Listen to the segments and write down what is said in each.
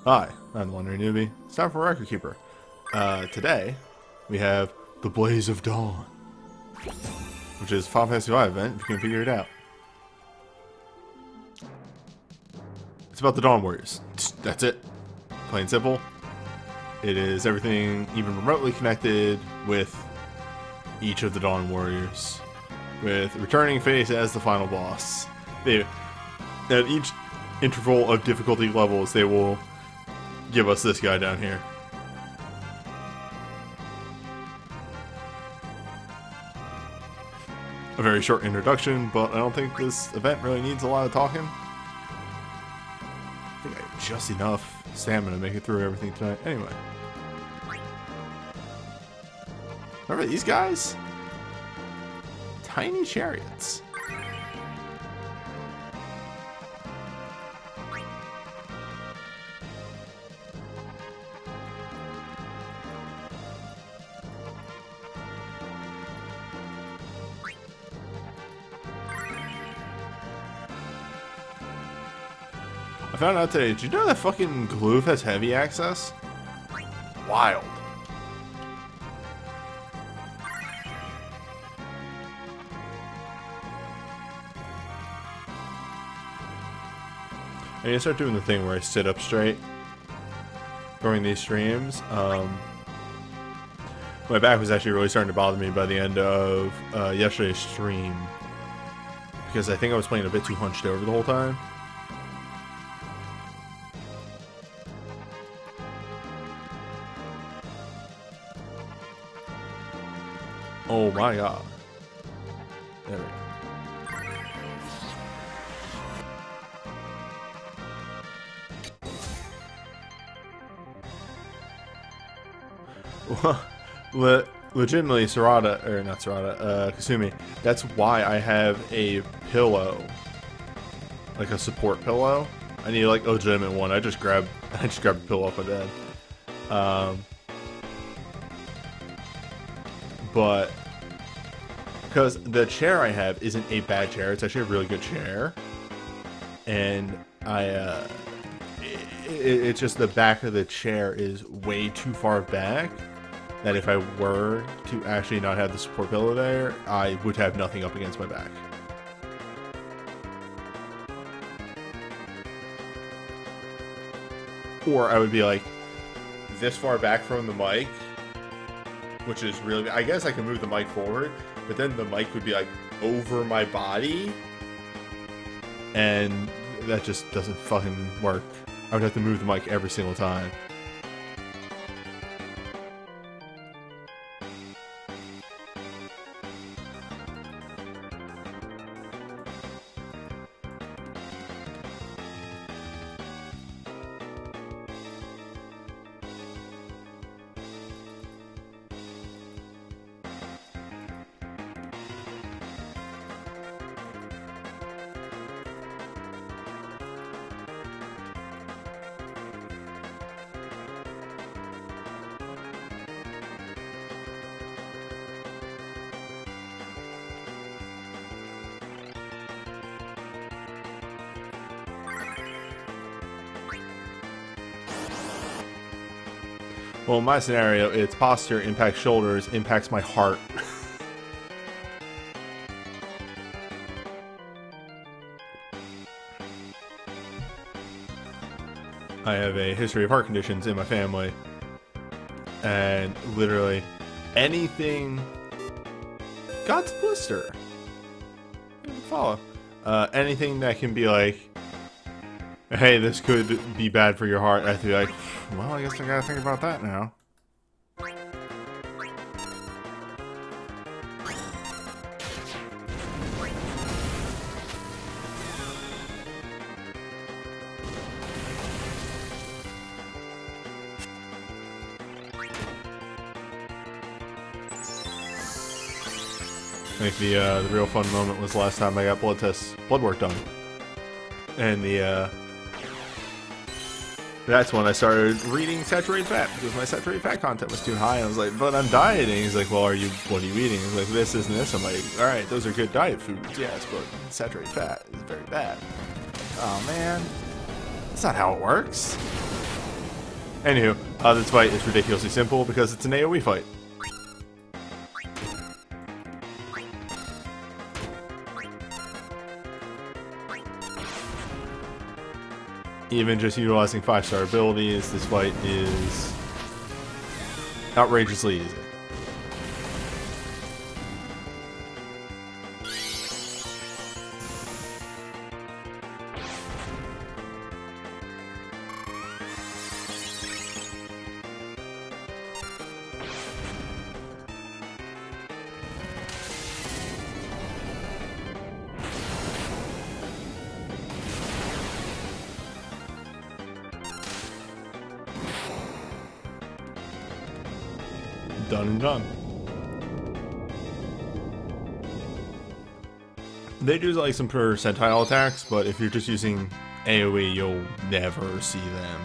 Hi, I'm the Wandering Newbie. It's time for Record Keeper. Today, we have The Blaze of Dawn, which is a Final Fantasy V event, if you can figure it out. It's about the Dawn Warriors. That's it. Plain and simple. It is everything even remotely connected with each of the Dawn Warriors, with returning face as the final boss. At each interval of difficulty levels, they will give us this guy down here. A very short introduction, but I don't think this event really needs a lot of talking. I think I have just enough stamina to make it through everything tonight. Anyway. Remember these guys? Tiny chariots. I found out today, did you know that fucking Gloof has heavy access? Wild. I need to start doing the thing where I sit up straight during these streams. My back was actually really starting to bother me by the end of yesterday's stream, because I think I was playing a bit too hunched over the whole time. Oh my god. There we go. Legitimately, Sarada, or not Sarada, Kasumi, that's why I have a pillow. Like a support pillow. I need like a legitimate one. I just grabbed a pillow off my bed. But because the chair I have isn't a bad chair, it's actually a really good chair, and it's just the back of the chair is way too far back that if I were to actually not have the support pillow there, I would have nothing up against my back. Or I would be like this far back from the mic, which is really, I guess I can move the mic forward, but then the mic would be like over my body, and that just doesn't fucking work. I would have to move the mic every single time. Well, in my scenario, it's posture impacts shoulders, impacts my heart. I have a history of heart conditions in my family, and literally anything... God's blister! Follow. Anything that can be like, hey, this could be bad for your heart, I have to be like, well, I guess I gotta think about that now. I think the real fun moment was last time I got blood work done. And that's when I started reading saturated fat, because my saturated fat content was too high. I was like, but I'm dieting. He's like, well, what are you eating? He's like, this, this. I'm like, all right, those are good diet foods, yes, but saturated fat is very bad. Oh, man. That's not how it works. Anywho, this fight is ridiculously simple because it's an AoE fight. Even just utilizing 5-star abilities, this fight is outrageously easy. Done and done. They do like some percentile attacks, but if you're just using AoE, you'll never see them.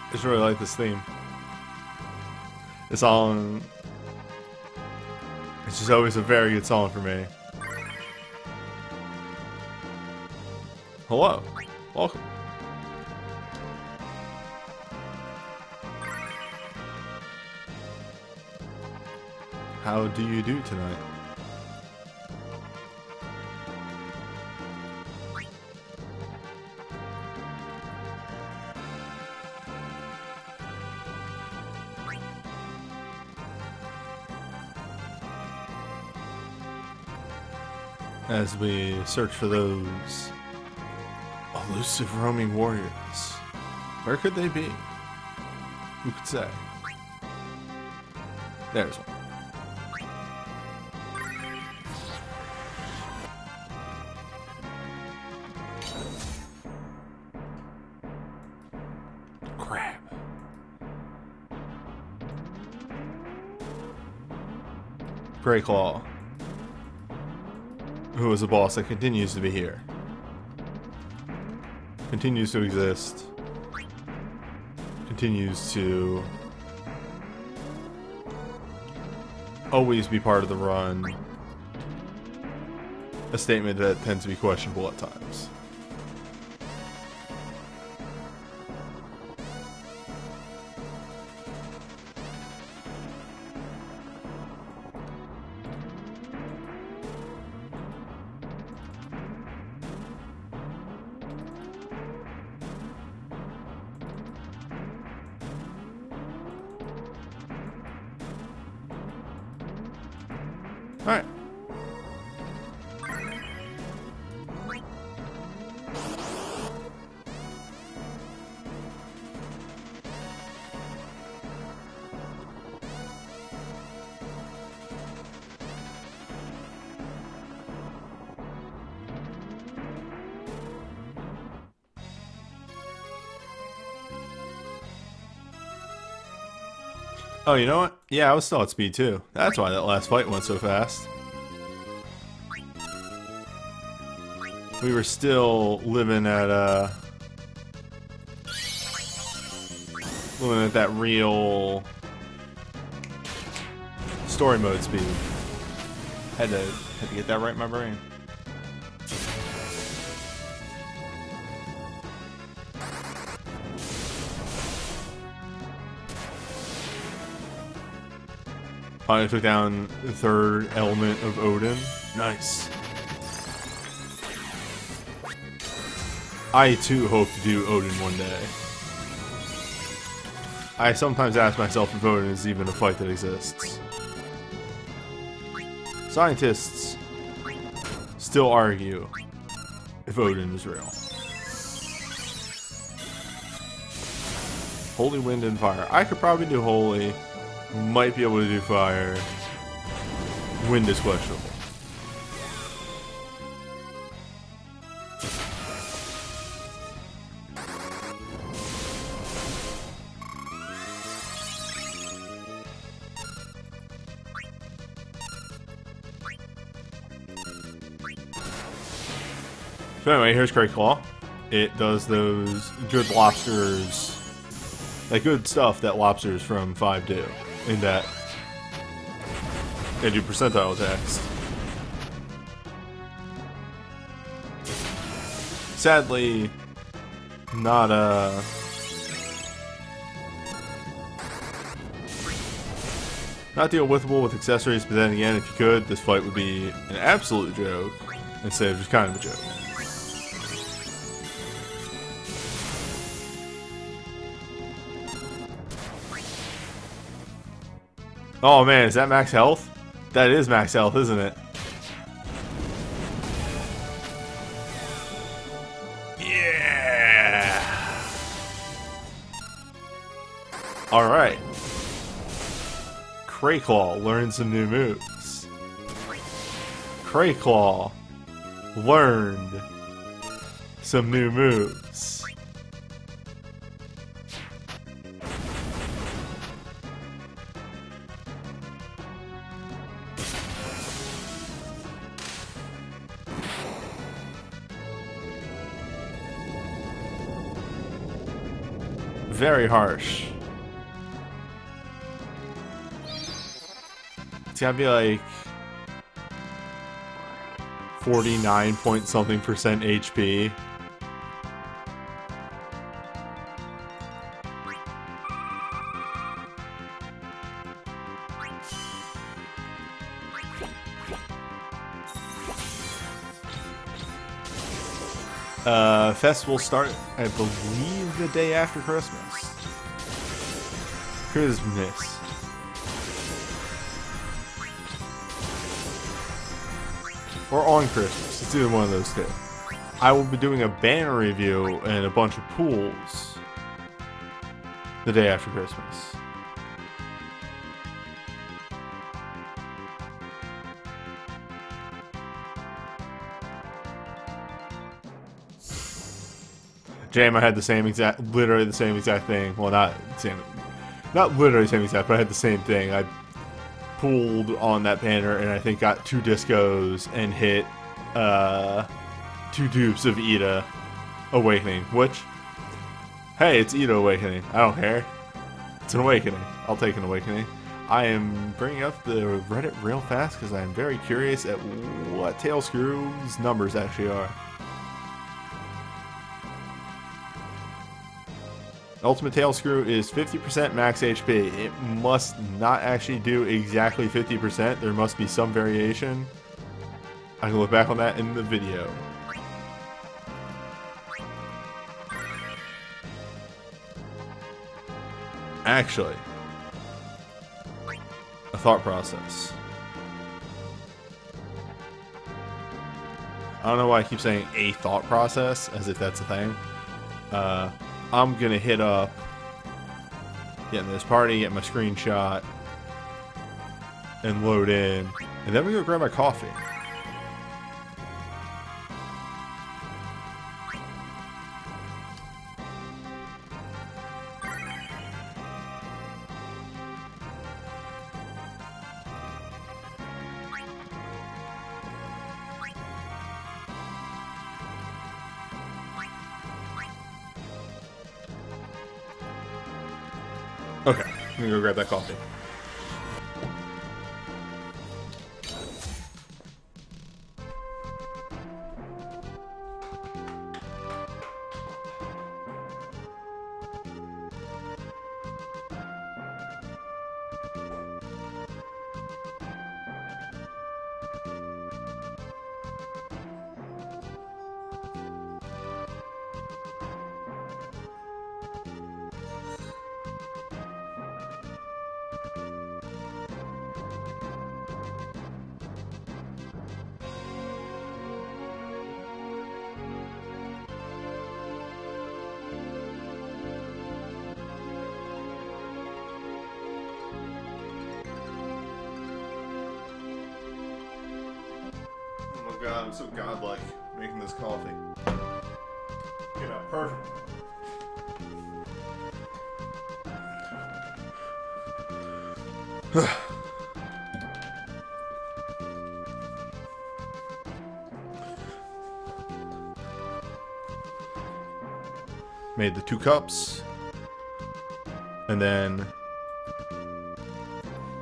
I just really like this theme. This song, it's just always a very good song for me. Hello, welcome. How do you do tonight? As we search for those elusive roaming warriors. Where could they be? Who could say? There's one. Crap. Grey Claw. Who is a boss that continues to be here. Continues to exist. Continues to always be part of the run. A statement that tends to be questionable at times. Alright. Oh, you know what? Yeah, I was still at speed too. That's why that last fight went so fast. We were still living at that real story mode speed. Had to get that right in my brain. Finally took down the third element of Odin. Nice. I too hope to do Odin one day. I sometimes ask myself if Odin is even a fight that exists. Scientists still argue if Odin is real. Holy Wind and Fire. I could probably do Holy. Might be able to do Fire. Wind is questionable. So anyway, here's Great Claw. It does those good lobsters, that good stuff that lobsters from 5 do, in that they do percentile attacks. Sadly, not deal withable with accessories, but then again, if you could, this fight would be an absolute joke instead of just kind of a joke. Oh man, is that max health? That is max health, isn't it? Yeah! Alright. Crayclaw learned some new moves. Crayclaw learned some new moves. Very harsh. It's gotta be like 49 point something percent HP. Festival start, I believe, the day after Christmas. Christmas. Or on Christmas. It's either one of those two. I will be doing a banner review and a bunch of pools the day after Christmas. Jam, I had the same exact, literally the same exact thing. Well, not literally the same exact, but I had the same thing. I pulled on that banner and I think got 2 discos and hit 2 dupes of Ida Awakening, which, hey, it's Ida Awakening. I don't care. It's an awakening. I'll take an awakening. I am bringing up the Reddit real fast because I'm very curious at what Tail Screw's numbers actually are. Ultimate Tail Screw is 50% max HP. It must not actually do exactly 50%. There must be some variation. I can look back on that in the video. Actually, a thought process. I don't know why I keep saying a thought process, as if that's a thing. I'm gonna hit up, get in this party, get my screenshot, and load in, and then we go grab my coffee. Okay, I'm gonna go grab that coffee. god, I'm so godlike making this coffee. Came out perfect. Made the 2 cups. And then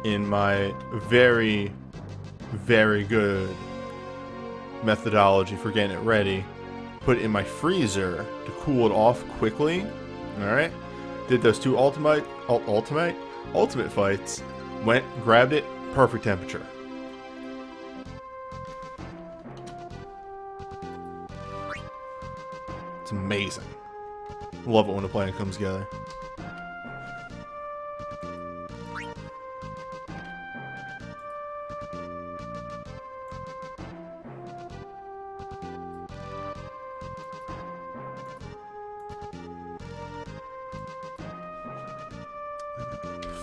in my very, very good methodology for getting it ready, put it in my freezer to cool it off quickly. Alright? Did those 2 ultimate fights. Went, grabbed it, perfect temperature. It's amazing. Love it when a plan comes together.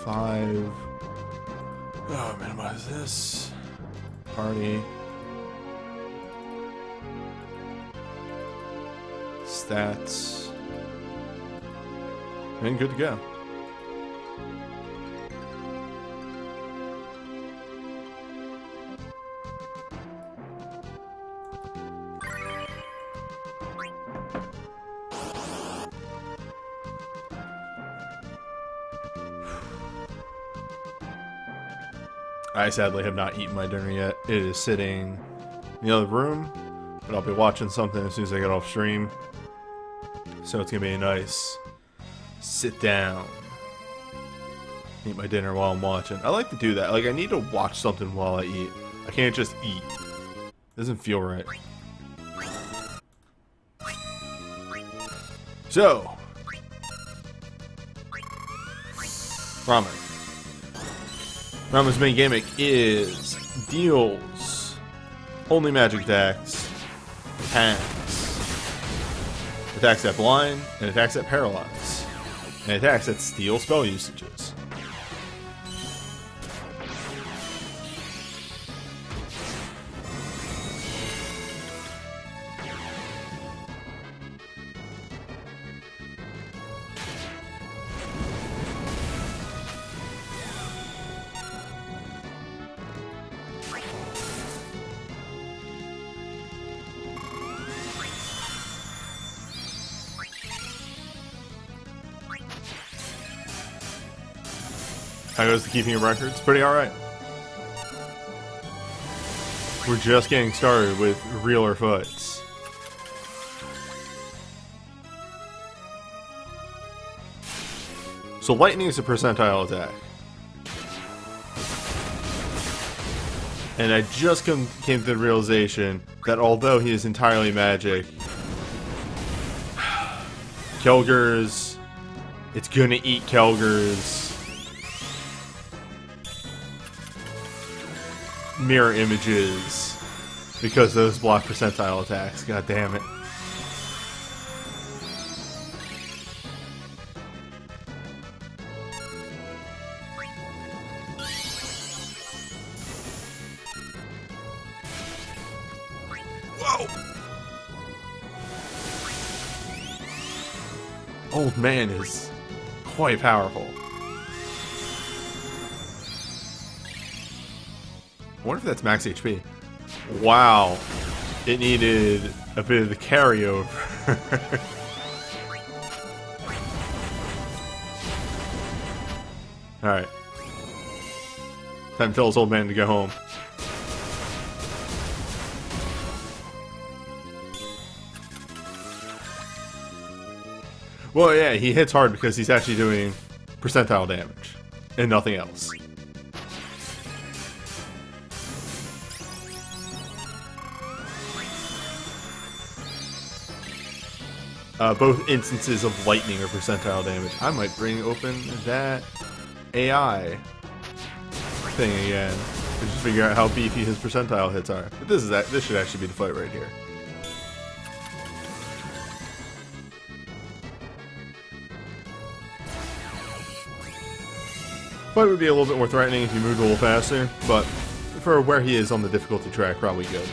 Five. Oh, minimize this. Party. Stats. And good to go. I sadly have not eaten my dinner yet. It is sitting in the other room, but I'll be watching something as soon as I get off stream. So it's gonna be a nice sit down, eat my dinner while I'm watching. I like to do that. Like, I need to watch something while I eat. I can't just eat. It doesn't feel right. So, ramen. Ramen's main gimmick is deals only magic attacks, attacks that blind, and attacks that paralyze, and attacks that steal spell usages. How goes the keeping of records? Pretty alright. We're just getting started with realer fights. So lightning is a percentile attack. And I just came to the realization that although he is entirely magic, Kelger's, it's gonna eat Kelger's mirror images because those block percentile attacks. God damn it. Whoa! Old man is quite powerful. I wonder if that's max HP. Wow. It needed a bit of the carryover. Alright. Time to tell this old man to go home. Well, yeah, he hits hard because he's actually doing percentile damage and nothing else. Both instances of lightning are percentile damage. I might bring open that AI thing again to just figure out how beefy his percentile hits are. But this should actually be the fight right here. Fight would be a little bit more threatening if he moved a little faster, but for where he is on the difficulty track, probably good.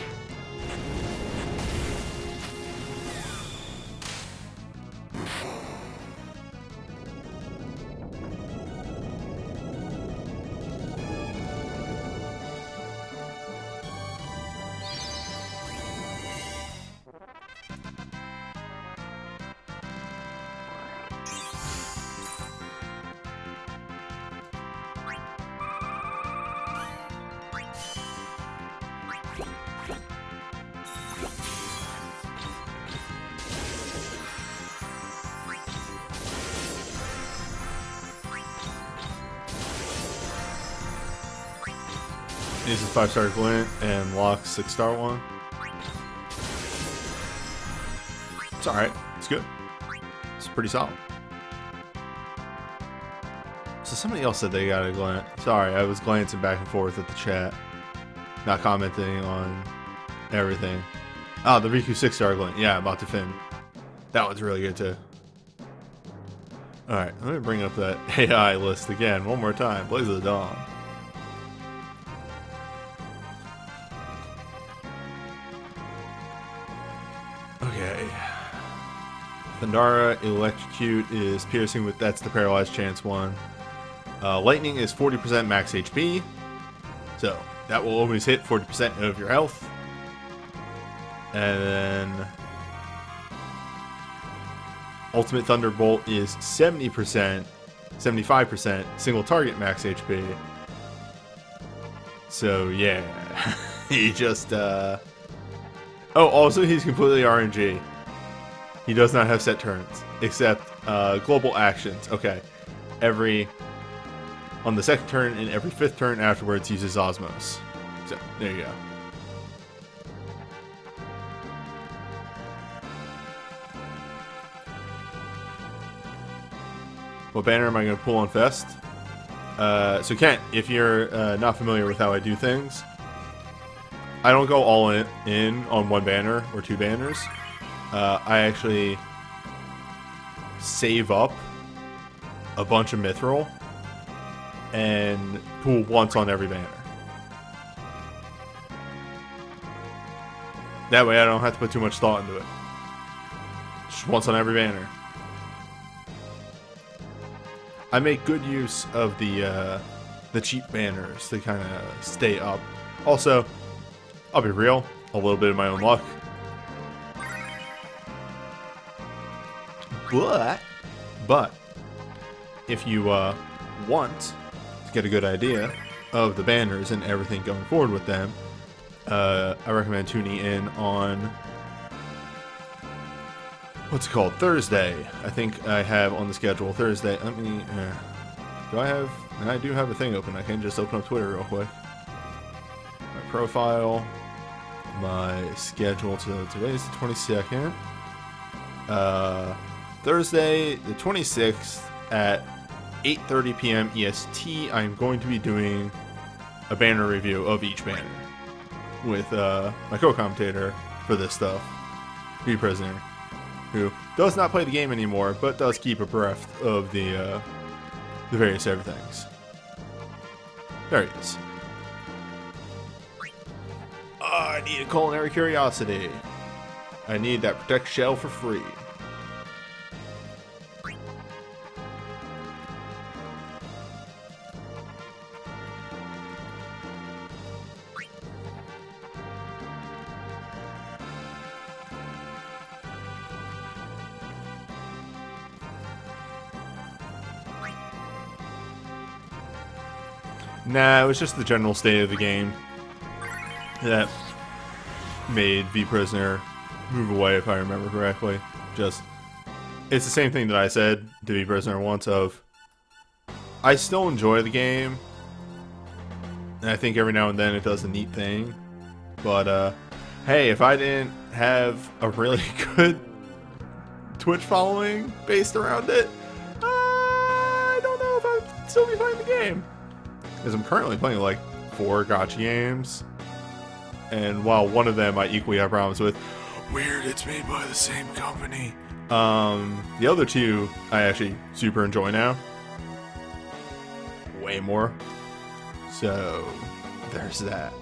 This is 5-star glint and locks 6-star one. It's alright. It's good. It's pretty solid. So somebody else said they got a glint. Sorry, I was glancing back and forth at the chat. Not commenting on everything. Oh, the Riku 6-star glint. Yeah, about to fin. That one's really good too. Alright, let me bring up that AI list again one more time. Blaze of the Dawn. Okay. Thundara Electrocute is piercing with, that's the paralyzed chance one. Lightning is 40% max HP. So that will always hit 40% of your health. And then Ultimate Thunderbolt is 70%, 75% single target max HP. So yeah, he just oh, also he's completely RNG. He does not have set turns except global actions. Okay, on the second turn and every 5th turn afterwards uses Osmos. So there you go. What banner am I going to pull on Fest? So Kent, if you're not familiar with how I do things, I don't go all in on one banner or 2 banners. I actually save up a bunch of Mithril and pull once on every banner. That way I don't have to put too much thought into it. Just once on every banner. I make good use of the cheap banners to kind of stay up. Also, I'll be real, a little bit of my own luck. But if you want to get a good idea of the banners and everything going forward with them, I recommend tuning in on, what's it called, Thursday. I think I have on the schedule Thursday. Let me, I do have a thing open. I can just open up Twitter real quick. My profile, my schedule. So today's the 22nd. Thursday, the 26th at 8:30 p.m. EST, I'm going to be doing a banner review of each banner with my co-commentator for this stuff, Prisoner, who does not play the game anymore, but does keep abreast of the various everythings. There he is. Oh, I need a culinary curiosity. I need that protect shell for free. Nah, it was just the general state of the game that made V-Prisoner move away, if I remember correctly. Just, it's the same thing that I said to V-Prisoner once of, I still enjoy the game, and I think every now and then it does a neat thing, but hey, if I didn't have a really good Twitch following based around it, I don't know if I'd still be playing the game. Because I'm currently playing like 4 gacha games, and while one of them I equally have problems with, weird, it's made by the same company. The other 2 I actually super enjoy now, way more. So there's that.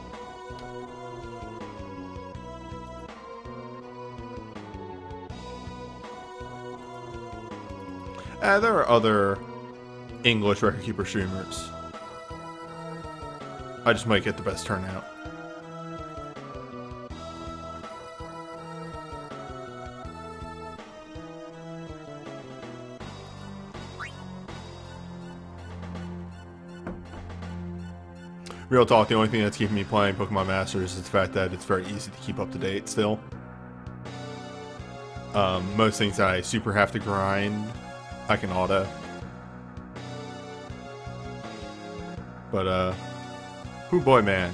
There are other English record keeper streamers. I just might get the best turnout. Real talk, the only thing that's keeping me playing Pokemon Masters is the fact that it's very easy to keep up to date still. Most things that I super have to grind, I can auto. But, oh boy, man.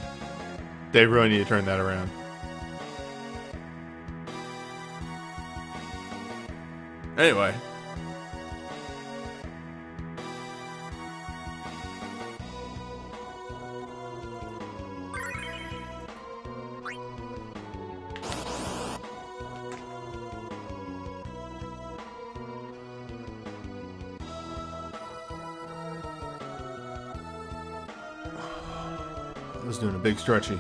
They really need to turn that around. Anyway. I was doing a big stretchy.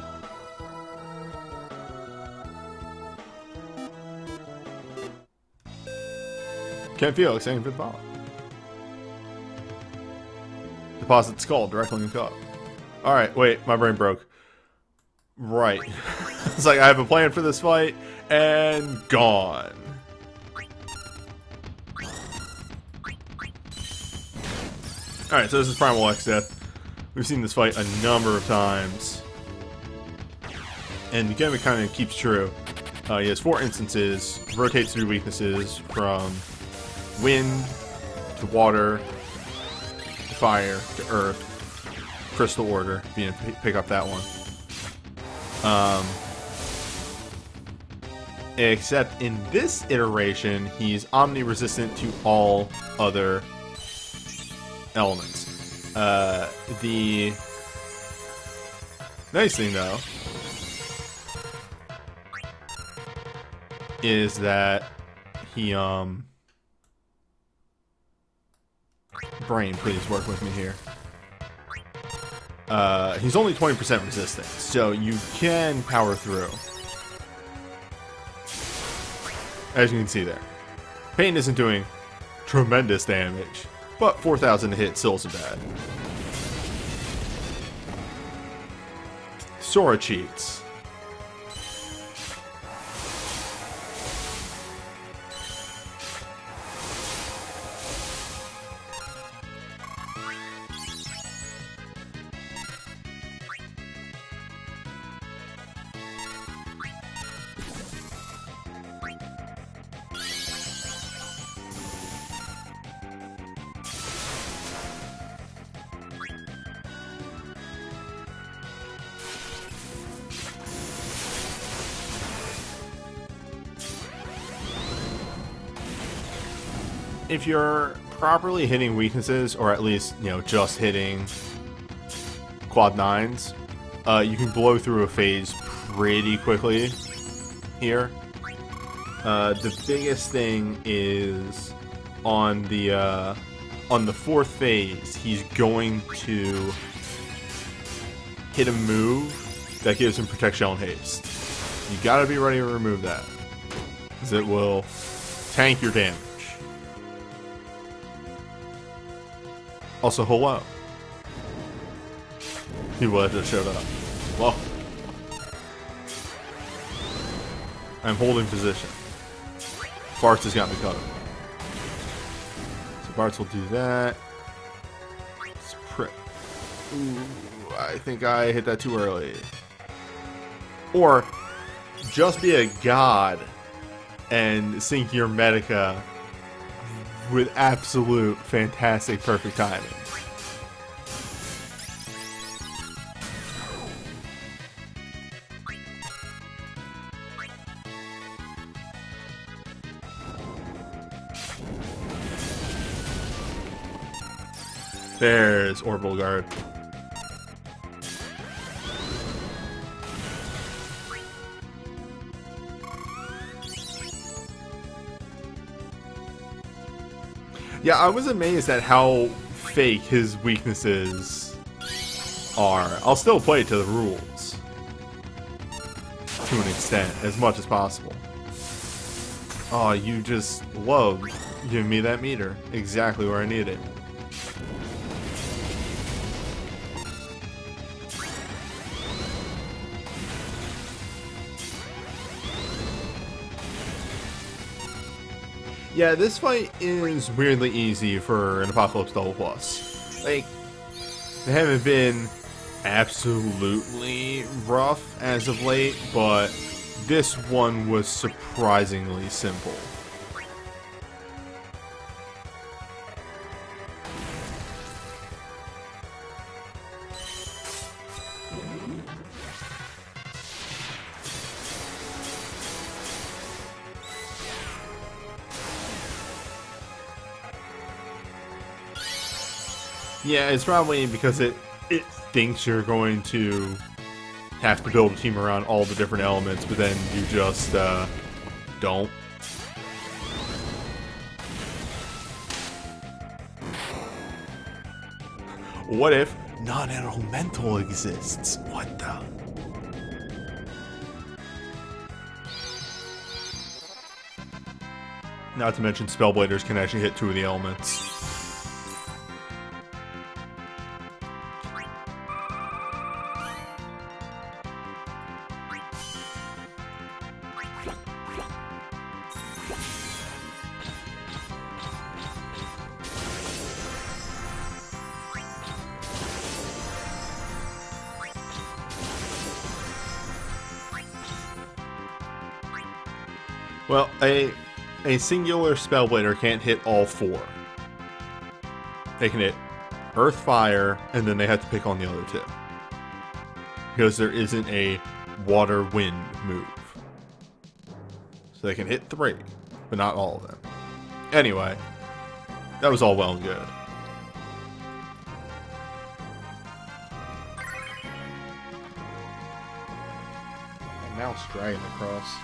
Can't feel it, saying for the ball. Deposit skull directly in the cup. Alright, wait, my brain broke. Right. It's like I have a plan for this fight, and gone. Alright, so this is Primal X Death. We've seen this fight a number of times. And the gimmick kind of keeps true. He has 4 instances, rotates through weaknesses from wind to water to fire to earth, crystal order, if you pick up that one. Except in this iteration, he's omni-resistant to all other elements. The nice thing, though, is that he, brain, please work with me here. He's only 20% resistant, so you can power through. As you can see there. Pain isn't doing tremendous damage, but 4,000 to hit still isn't bad. Sora cheats. If you're properly hitting weaknesses, or at least, you know, just hitting quad 9s, you can blow through a phase pretty quickly here. The biggest thing is on the 4th phase, he's going to hit a move that gives him protection and haste. You gotta be ready to remove that, because it will tank your damage. Also, hello. People that just showed up. Well, I'm holding position. Bartz has got me covered. So Bartz will do that. Ooh, I think I hit that too early. Or just be a god and sync your Medica with absolute fantastic perfect timing. There's Orbital Guard. Yeah, I was amazed at how fake his weaknesses are. I'll still play to the rules. To an extent, as much as possible. Oh, you just love giving me that meter. Exactly where I need it. Yeah, this fight is weirdly easy for an Apocalypse Double Plus. Like, there haven't been absolutely rough as of late, but this one was surprisingly simple. Yeah, it's probably because it thinks you're going to have to build a team around all the different elements, but then you just don't. What if non-elemental exists? What the? Not to mention Spellbladers can actually hit 2 of the elements. Well, a singular Spellblader can't hit all 4. They can hit Earth, Fire, and then they have to pick on the other 2. Because there isn't a Water, Wind move. So they can hit 3, but not all of them. Anyway, that was all well and good. Mouse dragging across.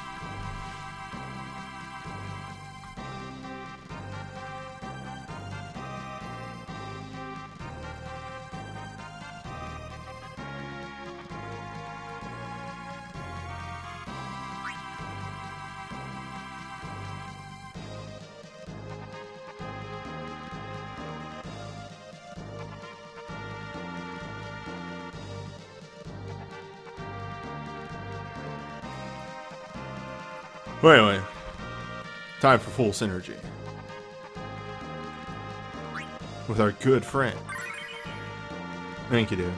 Well, anyway, time for full synergy with our good friend. Thank you, dude.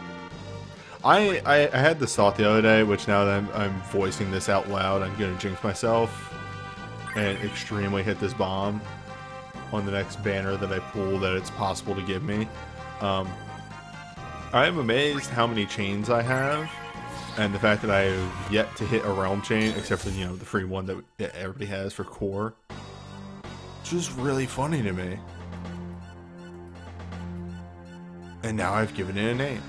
I had this thought the other day, which now that I'm voicing this out loud, I'm gonna jinx myself and extremely hit this bomb on the next banner that I pull that it's possible to give me. I am amazed how many chains I have. And the fact that I have yet to hit a realm chain, except for, you know, the free one that everybody has for core. It's just really funny to me. And now I've given it a name.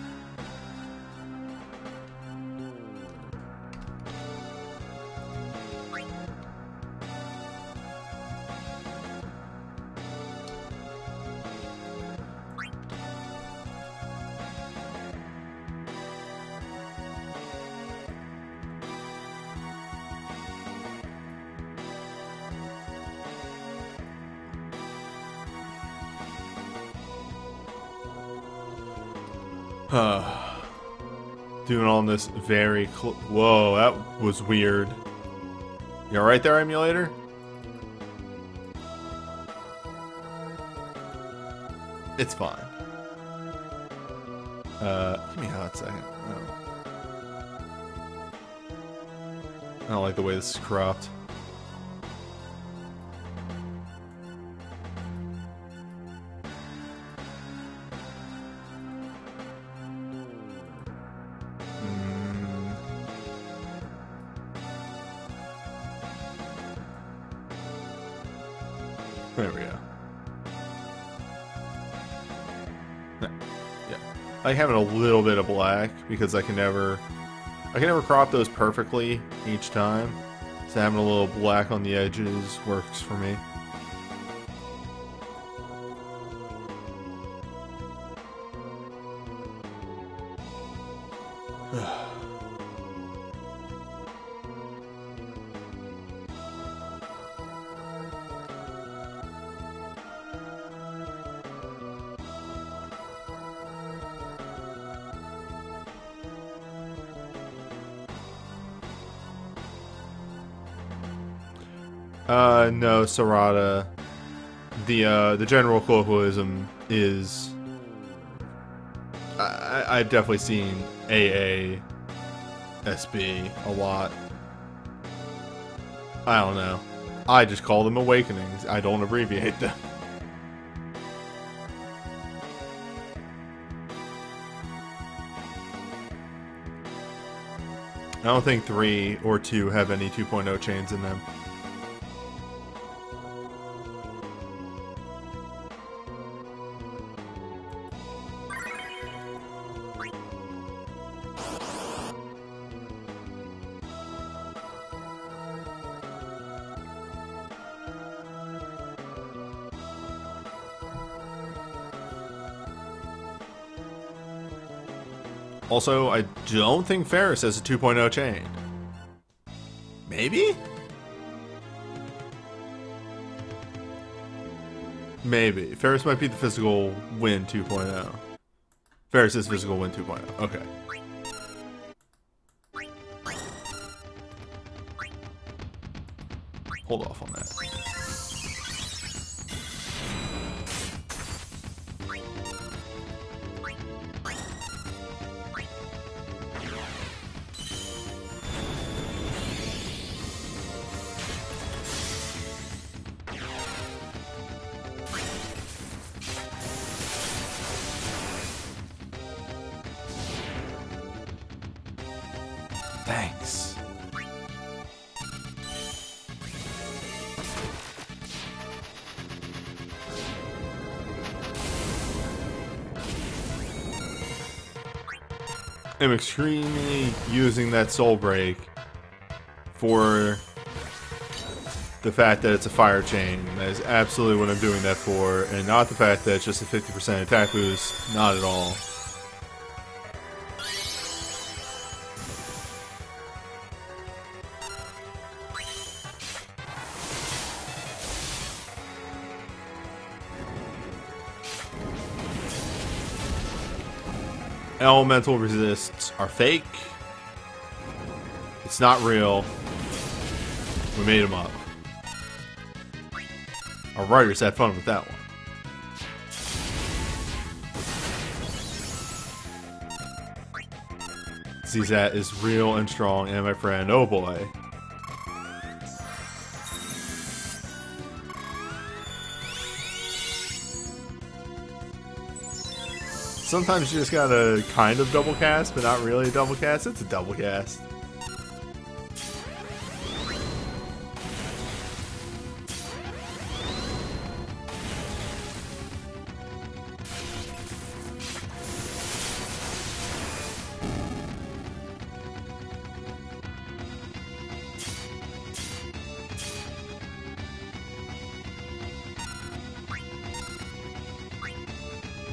Doing all this very whoa, that was weird. You alright there, emulator? It's fine. Give me a hot second. Oh. I don't like the way this is cropped. There we go. Yeah, I like having a little bit of black because I can never crop those perfectly each time. So having a little black on the edges works for me. No, Sarada. The general colloquialism is I I've definitely seen AA, SB a lot. I don't know. I just call them awakenings. I don't abbreviate them. I don't think 3 or 2 have any 2.0 chains in them. Also, I don't think Ferris has a 2.0 chain. Maybe? Maybe. Ferris might be the physical win 2.0. Ferris is physical win 2.0. Okay. Hold off on that. Thanks. I'm extremely using that soul break for the fact that it's a fire chain. That is absolutely what I'm doing that for, and not the fact that it's just a 50% attack boost. Not at all. Elemental resists are fake. It's not real. We made them up. Our writers had fun with that one. Zizat is real and strong, and my friend, oh boy. Sometimes you just gotta kind of double cast, but not really double cast. It's a double cast.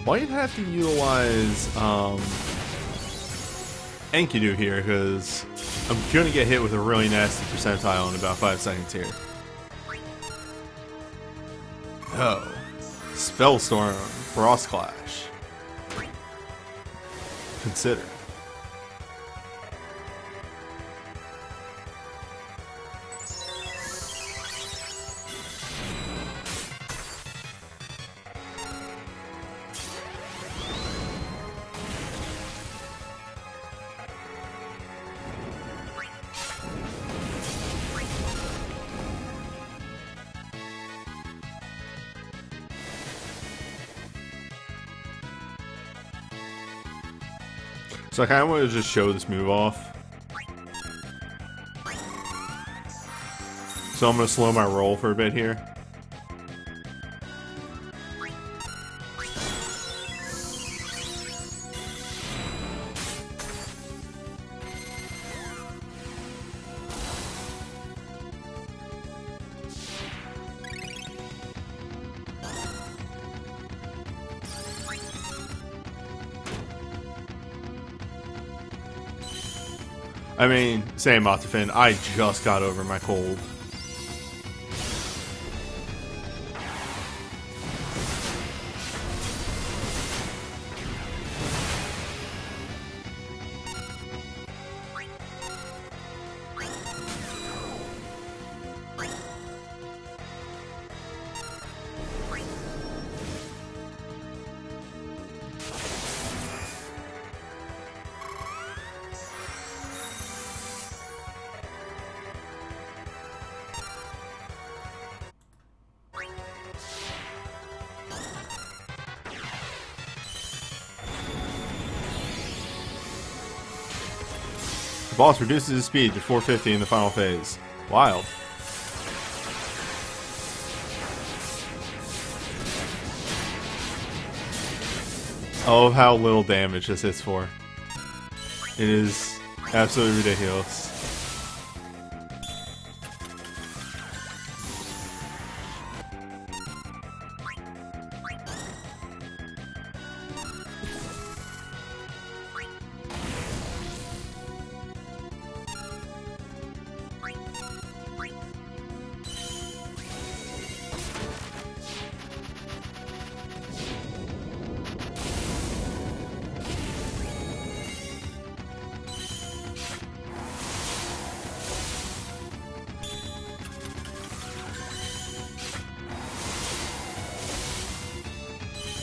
Might have to utilize Enkidu here, because I'm gonna get hit with a really nasty percentile in about 5 seconds here. Oh. Spellstorm, Frost Clash. Consider. So I kind of want to just show this move off. So I'm going to slow my roll for a bit here. I mean, same Octafin, I just got over my cold. The boss reduces his speed to 450 in the final phase. Wild. Oh, how little damage this hits for. It is absolutely ridiculous.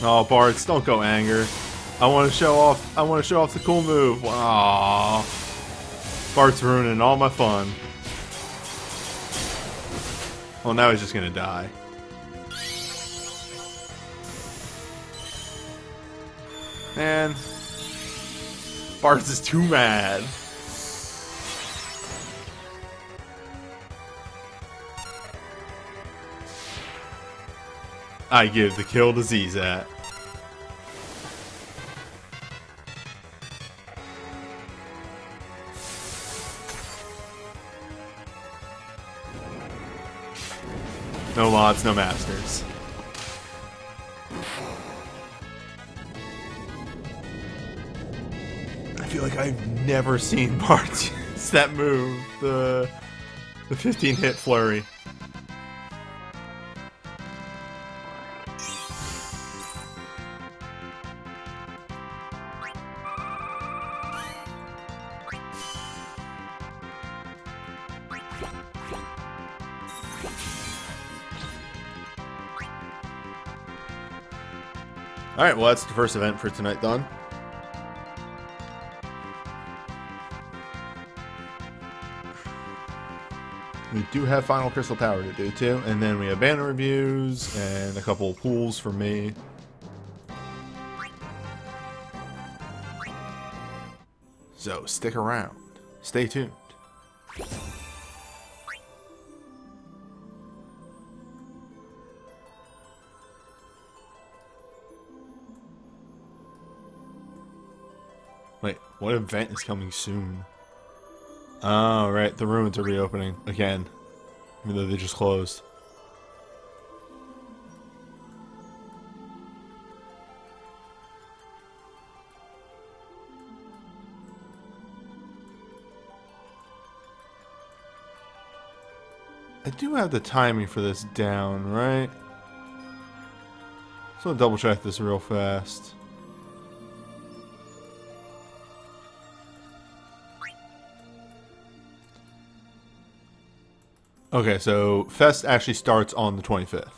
Oh, Bartz, don't go anger. I want to show off. I want to show off the cool move. Aww. Bart's ruining all my fun. Well, now he's just gonna die. Man, Bartz is too mad. I give the kill to Zizat. No mods, no masters. I feel like I've never seen Bart use that move, the 15-hit flurry. Alright, well that's the first event for tonight done. We do have Final Crystal Tower to do too, and then we have banner reviews and a couple of pools for me. So stick around. Stay tuned. Wait, what event is coming soon? Oh, right, the ruins are reopening again, even though they just closed. I do have the timing for this down, right? So I'll double check this real fast. Okay, so Fest actually starts on the 25th.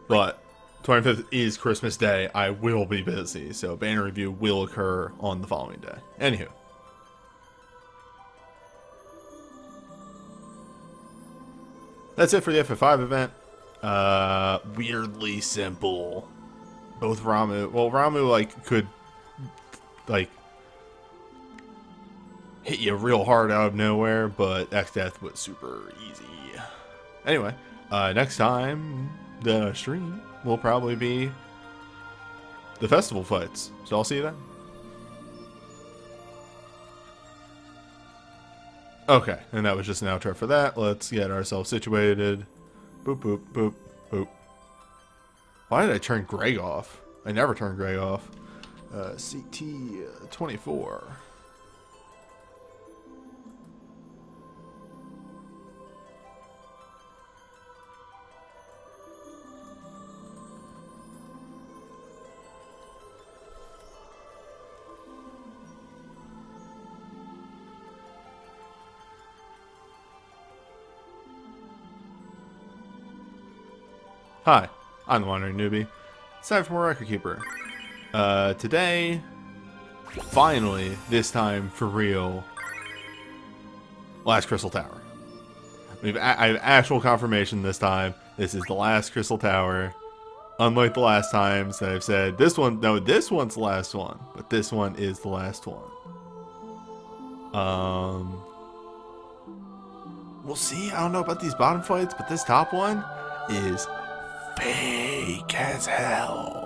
But 25th is Christmas Day. I will be busy, so banner review will occur on the following day. Anywho. That's it for the FF5 event. Weirdly simple. Both Ramu. Well, Ramu, like, could, like, hit you real hard out of nowhere, but X-Death was super easy. Anyway, next time, the stream will probably be the festival fights. So I'll see you then. Okay, and that was just an outro for that. Let's get ourselves situated. Boop, boop, boop, boop. Why did I turn Greg off? I never turn Greg off. CT 24. Hi, I'm the WanderingNewbie. It's time for more Record Keeper. Today, finally, this time for real, last Crystal Tower. I have actual confirmation this time. This is the last Crystal Tower. Unlike the last times that I've said, this one's the last one, but this one is the last one. We'll see. I don't know about these bottom fights, but this top one is fake as hell.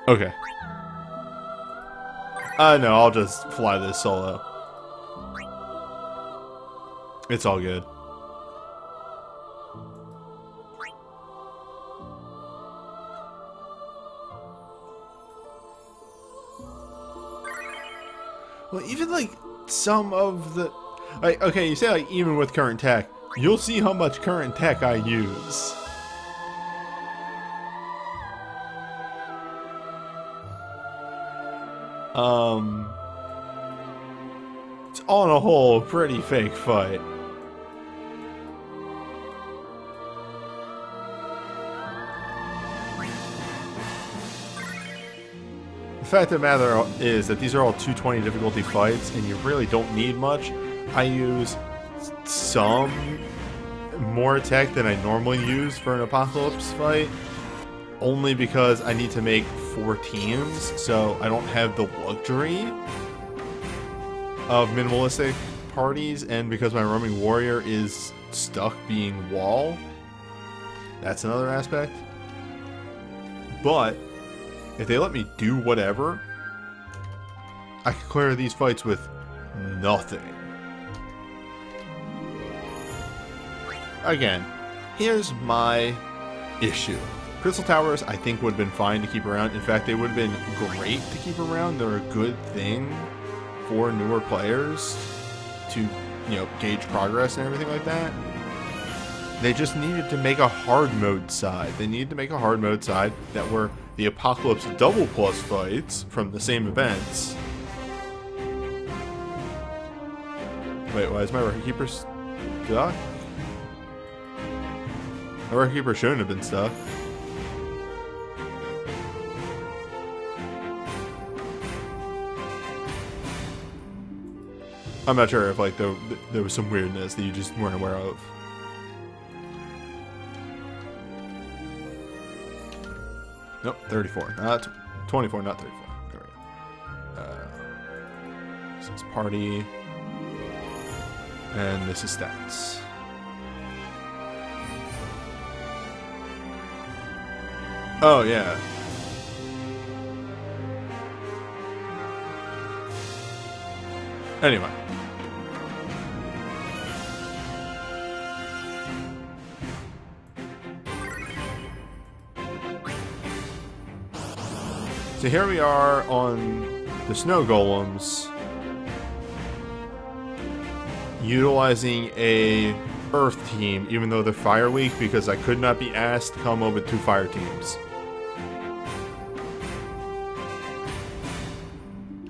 Okay. No, I'll just fly this solo. It's all good. Well, even like some of the, like, okay, you say like even with current tech, you'll see how much current tech I use. It's on a whole pretty fake fight. The fact of the matter is that these are all 220 difficulty fights, and you really don't need much. I use some more tech than I normally use for an Apocalypse fight, only because I need to make 4 teams, so I don't have the luxury of minimalistic parties, and because my roaming warrior is stuck being wall. That's another aspect. But if they let me do whatever, I can clear these fights with nothing. Again, here's my issue. Crystal Towers, I think, would have been fine to keep around. In fact, they would have been great to keep around. They're a good thing for newer players to, you know, gauge progress and everything like that. They just needed to make a hard mode side. They needed to make a hard mode side that were the Apocalypse double plus fights from the same events. Wait, why is my Record Keeper stuck? My Record Keeper shouldn't have been stuck. I'm not sure if like there was some weirdness that you just weren't aware of. Nope, 34, not 24, not 34. There we go. This is party, and this is stats. Oh yeah. Anyway. So here we are on the snow golems, utilizing a earth team, even though they're fire weak, because I could not be asked to come up with 2 fire teams.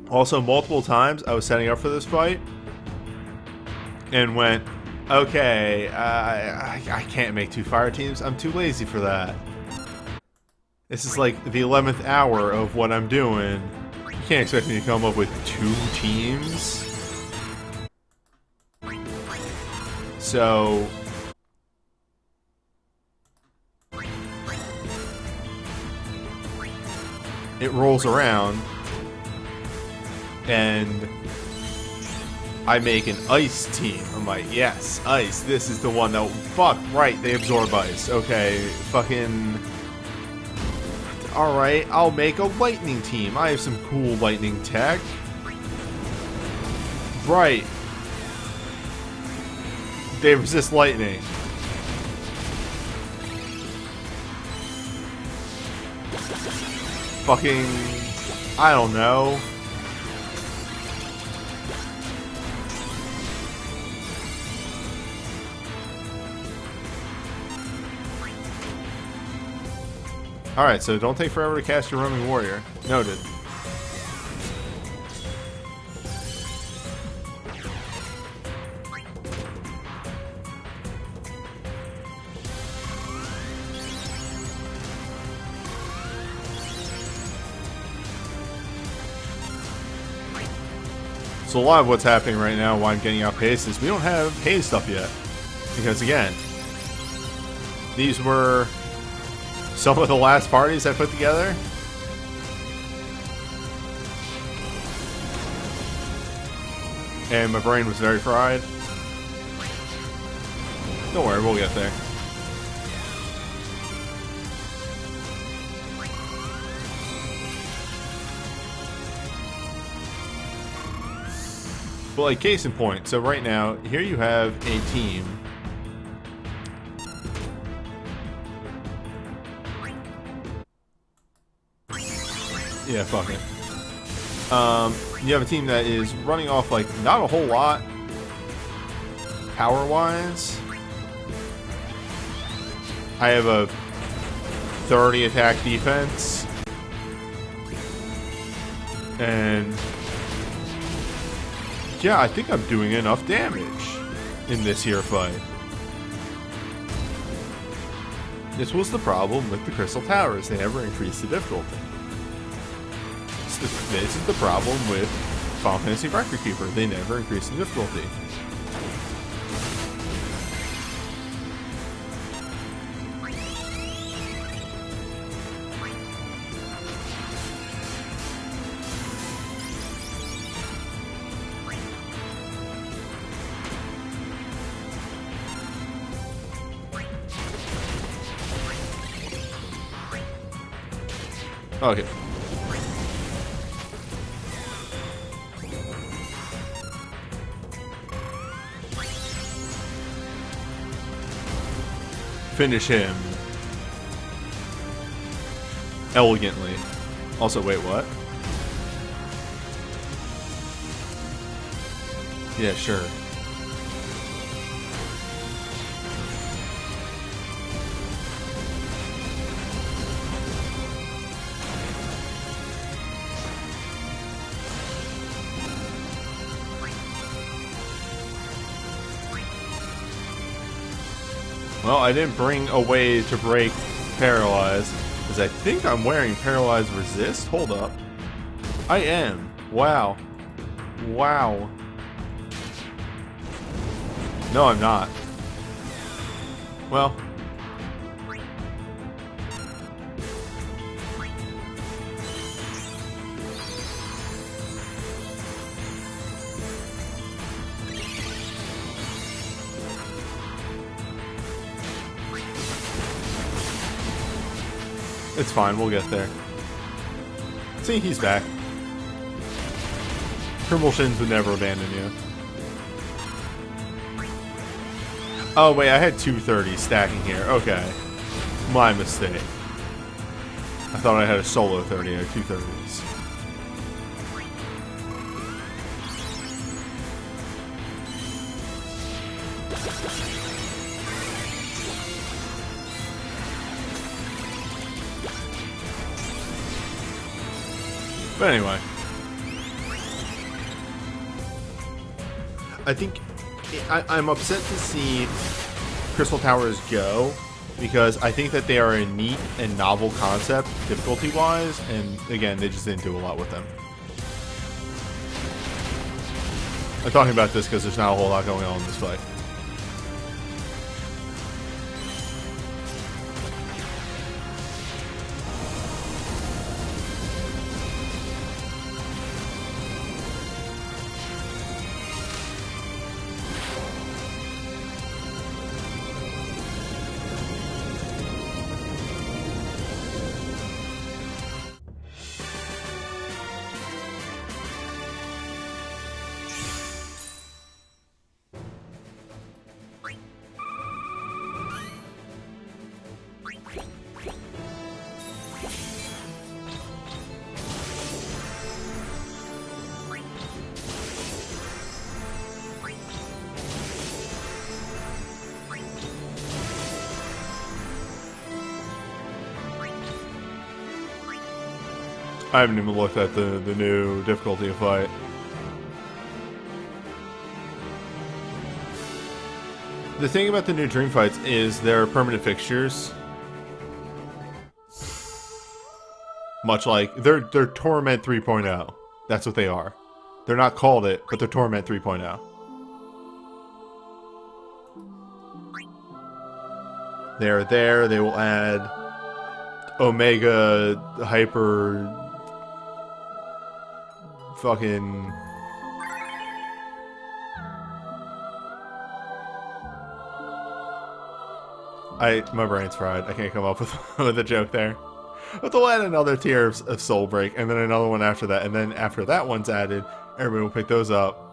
Also, multiple times I was setting up for this fight and went, okay, I can't make 2 fire teams. I'm too lazy for that. This is like the 11th hour of what I'm doing. You can't expect me to come up with 2 teams. So it rolls around and I make an ice team. I'm like, yes, ice. This is the one that, fuck, right, they absorb ice. Okay, fucking... Alright, I'll make a lightning team. I have some cool lightning tech. Right. They resist lightning. Fucking... I don't know. Alright, so don't take forever to cast your roaming warrior. Noted. So a lot of what's happening right now while I'm getting outpaced is we don't have haze stuff yet. Because again, these were some of the last parties I put together. And my brain was very fried. Don't worry, we'll get there. But like, case in point, so right now, here you have a team. Yeah, fuck it. You have a team that is running off, like, not a whole lot power-wise. I have a 30 attack defense. And yeah, I think I'm doing enough damage in this here fight. This was the problem with the Crystal Towers. They never increased the difficulty. This is the problem with Final Fantasy Record Keeper. They never increased the difficulty. Okay. Finish him elegantly. Also, wait, what? Yeah, sure. Well, I didn't bring a way to break Paralyze, because I think I'm wearing Paralyze Resist. Hold up. I am. Wow. Wow. No, I'm not. Well. It's fine, we'll get there. See, he's back. Criminal Shins would never abandon you. Oh wait, I had 230 stacking here. Okay. My mistake. I thought I had a solo 30, I had 230s. But anyway, I think I'm upset to see Crystal Towers go, because I think that they are a neat and novel concept difficulty-wise, and again, they just didn't do a lot with them. I'm talking about this because there's not a whole lot going on in this fight. I haven't even looked at the new difficulty of fight. The thing about the new Dream Fights is they're permanent fixtures. Much like, they're Torment 3.0. That's what they are. They're not called it, but they're Torment 3.0. they're there. They will add Omega Hyper fucking my brain's fried. I can't come up with, with a joke there. But they'll add another tier of Soul Break, and then another one after that, and then after that one's added, everybody will pick those up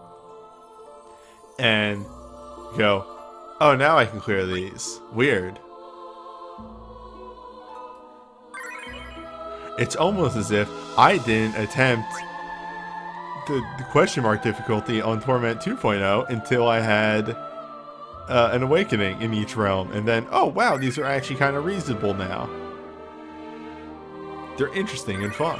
and go, oh, now I can clear these. Weird. It's almost as if I didn't attempt the question mark difficulty on Torment 2.0 until I had an awakening in each realm, and then, oh wow, these are actually kind of reasonable now. They're interesting and fun.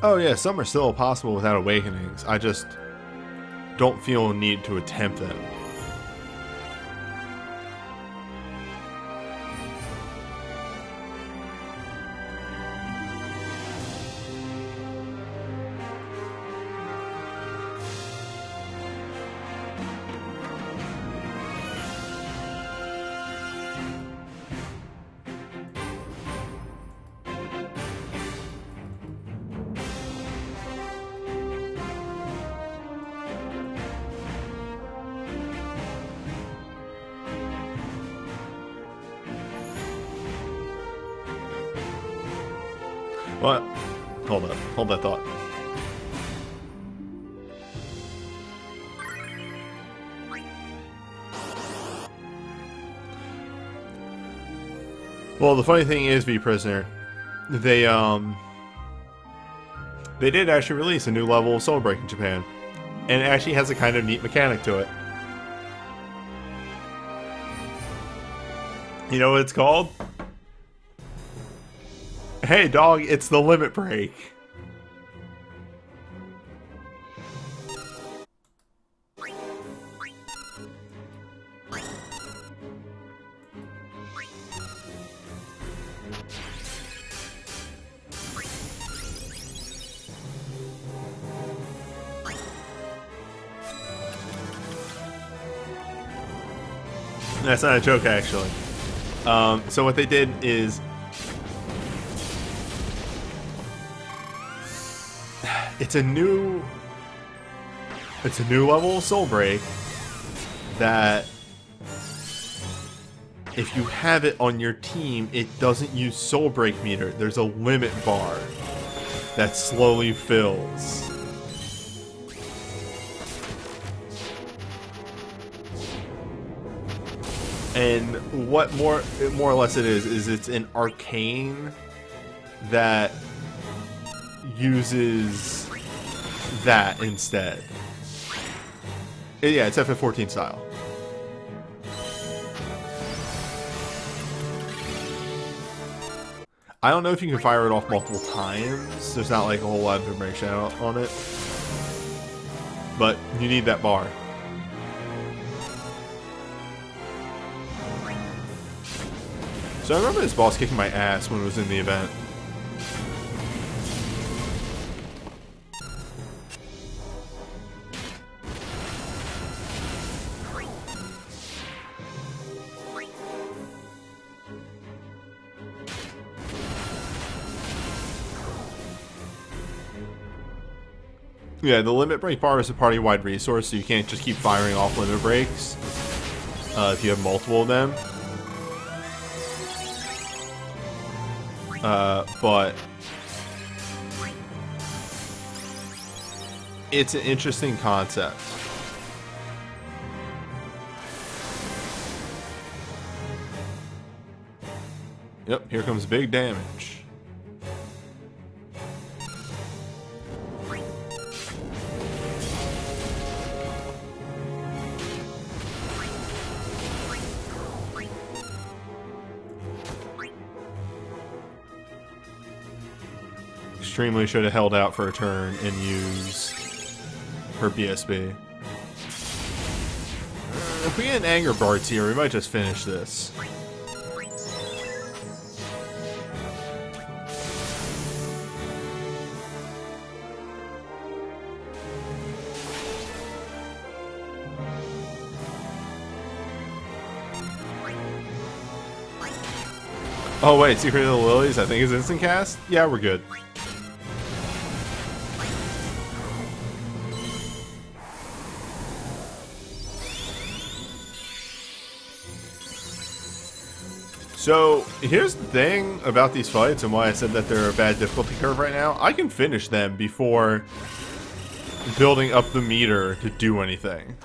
Oh yeah, some are still possible without awakenings. I just don't feel a need to attempt them. What? Hold up. Hold that thought. Well, the funny thing is, V-Prisoner, they did actually release a new level of Soul Break in Japan. And it actually has a kind of neat mechanic to it. You know what it's called? Hey dog, it's the limit break. That's not a joke, actually. So what they did is it's a new level of Soul Break that if you have it on your team, it doesn't use Soul Break meter. There's a limit bar that slowly fills. And what more or less it is it's an arcane that uses that instead. Yeah, it's FF14 style. I don't know if you can fire it off multiple times. There's not like a whole lot of information on it. But you need that bar. So I remember this boss kicking my ass when it was in the event. Yeah, the limit break bar is a party-wide resource, so you can't just keep firing off limit breaks if you have multiple of them. But it's an interesting concept. Yep, here comes big damage. extremely should have held out for a turn and used her BSB. If we get an Anger Bards here, we might just finish this. Oh wait, Secret of the Lilies, I think is instant cast? Yeah, we're good. So, here's the thing about these fights and why I said that they're a bad difficulty curve right now. I can finish them before building up the meter to do anything.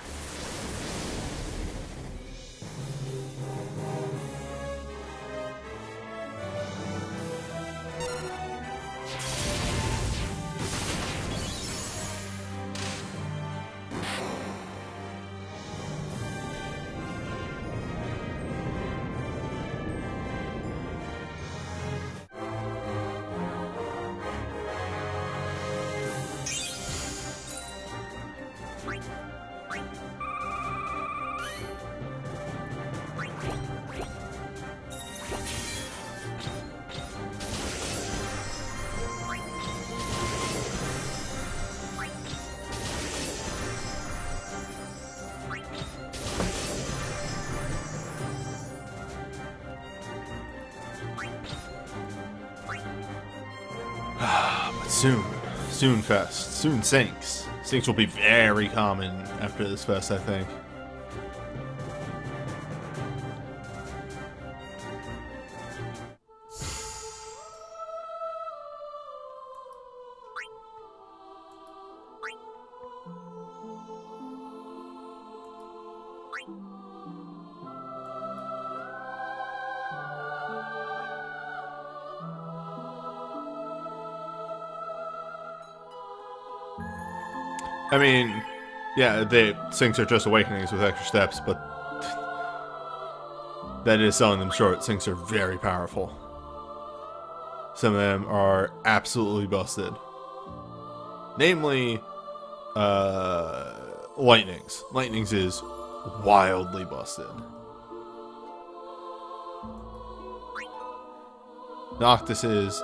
Soon fest. Soon sinks. Sinks will be very common after this fest, I think. I mean, yeah, sinks are just awakenings with extra steps, but that is selling them short. Sinks are very powerful. Some of them are absolutely busted. Namely, Lightnings. Lightnings is wildly busted. Noctis is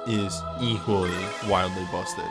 equally wildly busted.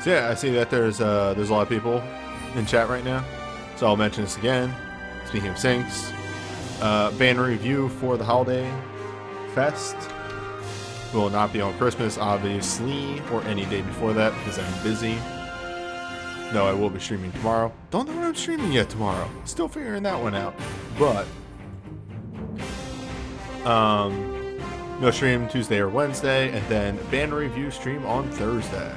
So yeah, I see that there's a lot of people in chat right now, so I'll mention this again. Speaking of sinks, banner review for the holiday fest will not be on Christmas, obviously, or any day before that because I'm busy. No, I will be streaming tomorrow. Don't know what I'm streaming yet tomorrow. Still figuring that one out, but no stream Tuesday or Wednesday, and then banner review stream on Thursday.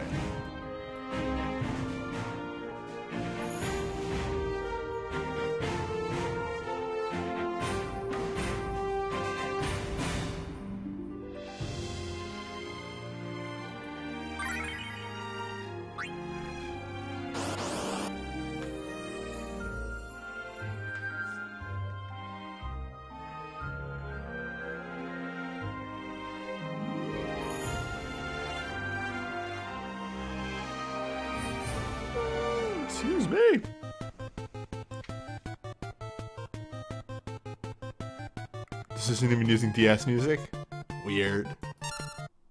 Excuse me. This isn't even using DS music? Weird.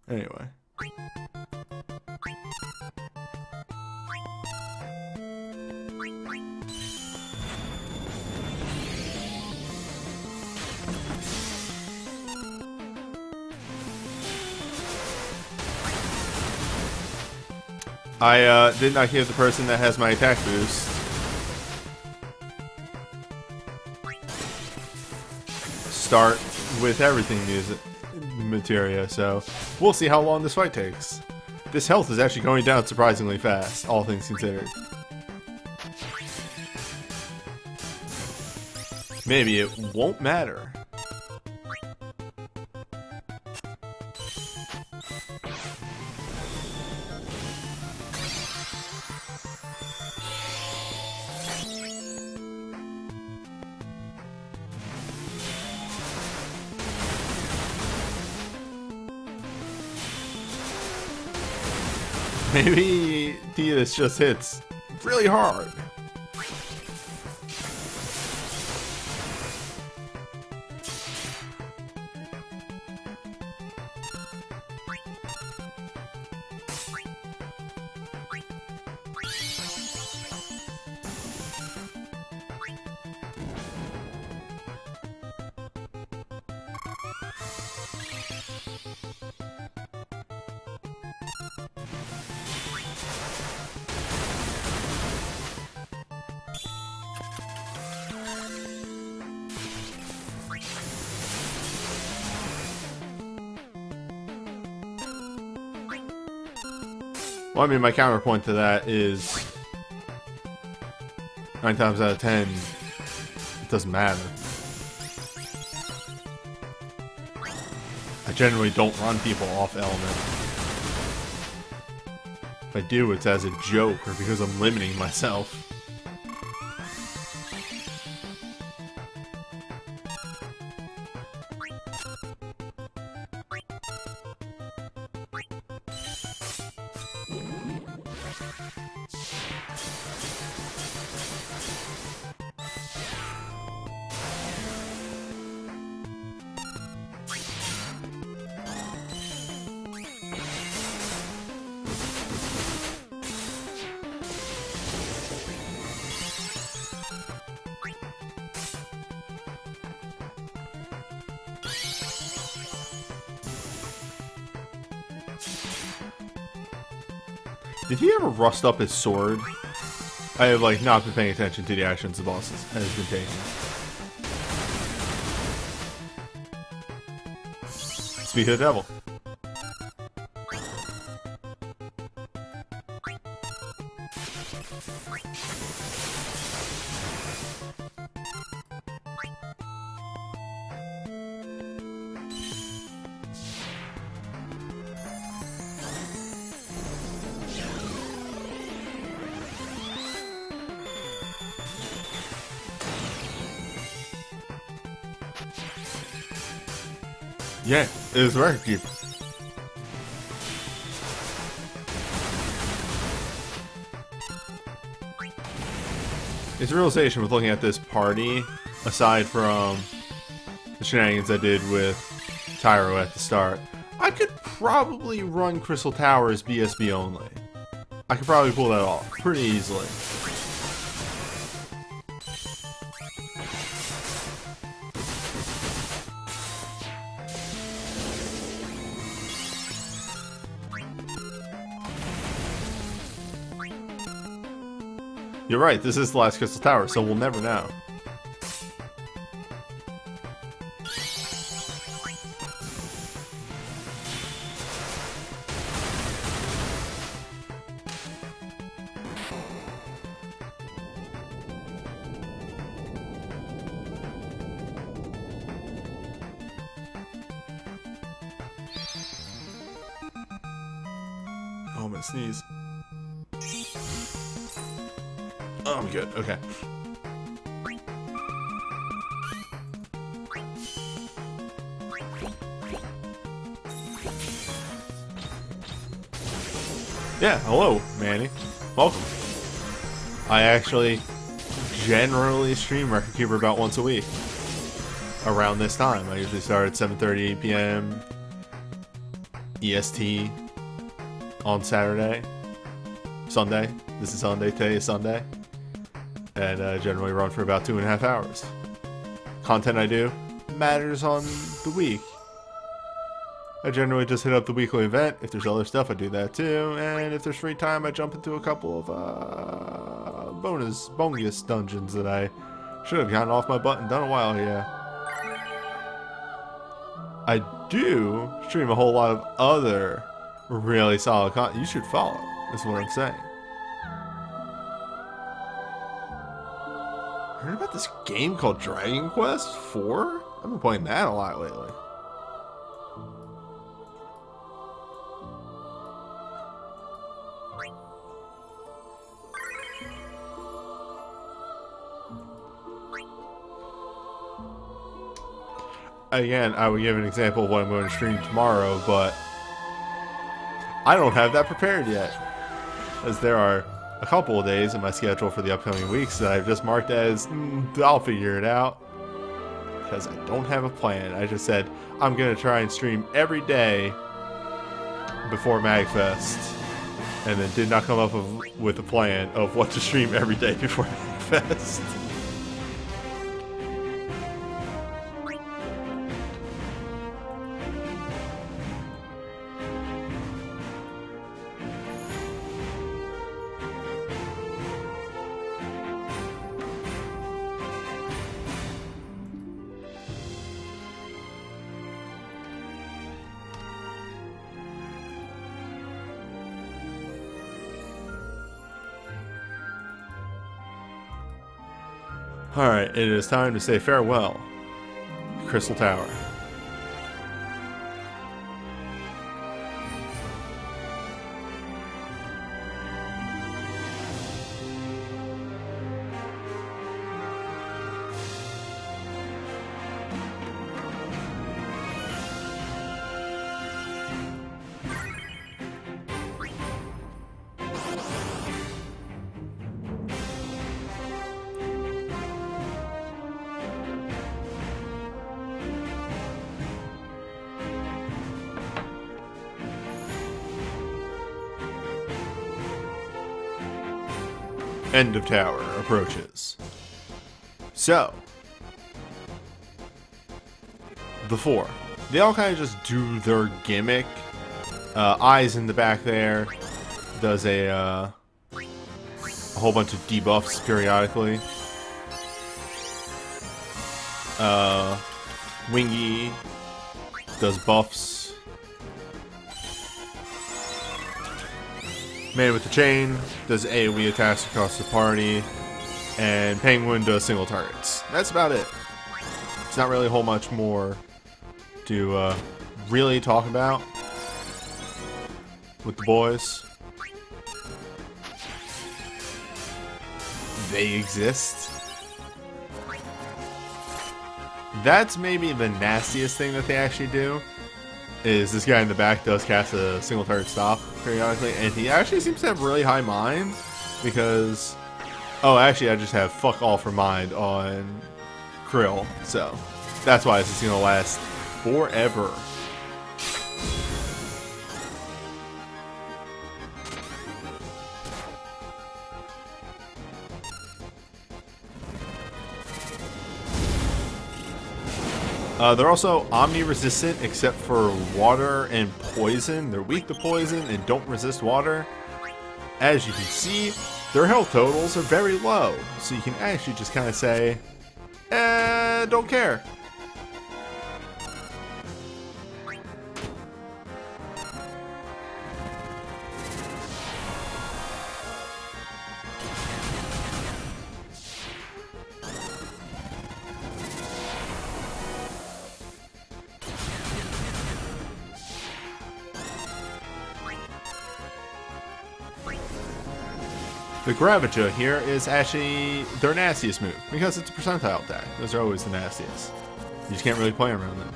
Anyway. I did not hear the person that has my attack boost. Start with everything music materia, so we'll see how long this fight takes. This health is actually going down surprisingly fast, all things considered. Maybe it won't matter. Maybe Tidus just hits really hard. Well, I mean, my counterpoint to that is 9 times out of 10, it doesn't matter. I generally don't run people off element. If I do, it's as a joke or because I'm limiting myself. Did he ever rust up his sword? I have, like, not been paying attention to the actions the boss has been taking. Speak of the devil. Yeah, it was record keeper. It's a realization with looking at this party, aside from the shenanigans I did with Tyro at the start, I could probably run Crystal Towers BSB only. I could probably pull that off pretty easily. You're right, this is the last Crystal Tower, so we'll never know. Oh, I'm gonna sneeze. Oh, I'm good. Okay. Yeah, hello, Manny. Welcome. I actually generally stream Record Keeper about once a week. Around this time. I usually start at 7:30 p.m. EST on Saturday. Sunday. This is Sunday. Today is Sunday. And generally run for about 2.5 hours. Content I do matters on the week. I generally just hit up the weekly event. If there's other stuff, I do that too. And if there's free time, I jump into a couple of bonus dungeons that I should have gotten off my butt and done a while ago. I do stream a whole lot of other really solid content. You should follow, is what I'm saying. Heard about this game called Dragon Quest IV? I've been playing that a lot lately. Again, I would give an example of what I'm going to stream tomorrow, but I don't have that prepared yet, as there are a couple of days in my schedule for the upcoming weeks that I've just marked as, I'll figure it out, because I don't have a plan. I just said, I'm going to try and stream every day before MagFest, and then did not come up with a plan of what to stream every day before MagFest. Alright, it is time to say farewell to Crystal Tower. End of tower approaches. So, the four. They all kind of just do their gimmick. Eyes in the back there does a whole bunch of debuffs periodically. Wingy does buffs. Man with the Chain does AoE attacks across the party, and Penguin does single targets. That's about it. It's not really a whole much more to really talk about with the boys. They exist. That's maybe the nastiest thing that they actually do. Is this guy in the back does cast a single target stop periodically, and he actually seems to have really high mind, because oh, actually I just have fuck all for mind on Krill, so that's why this is gonna last forever. They're also omni-resistant except for water and poison. They're weak to poison and don't resist water. As you can see, their health totals are very low, so you can actually just kind of say, don't care. The Gravita here is actually their nastiest move, because it's a percentile attack. Those are always the nastiest. You just can't really play around them.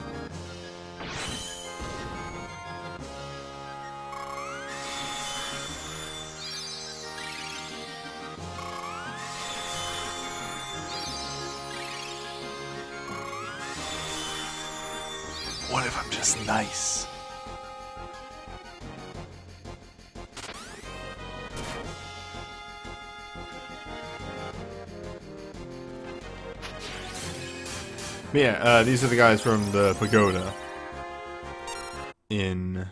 What if I'm just nice? Yeah, these are the guys from the pagoda. in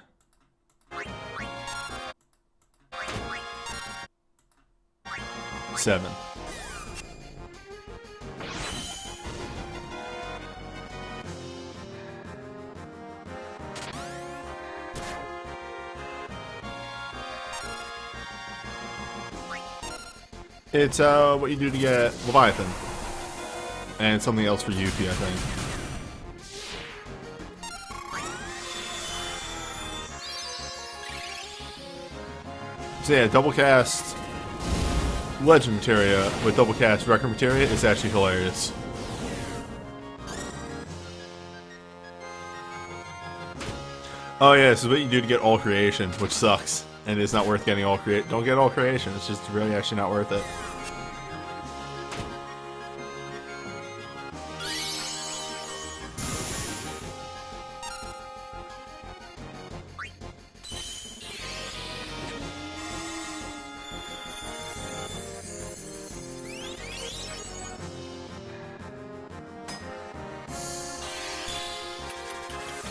seven. It's what you do to get Leviathan. And something else for Yuffie, I think. So yeah, double cast Legend Materia with double cast Record Materia is actually hilarious. Oh yeah, this is what you do to get all creation, which sucks. And it's not worth getting all creation. Don't get all creation, it's just really actually not worth it.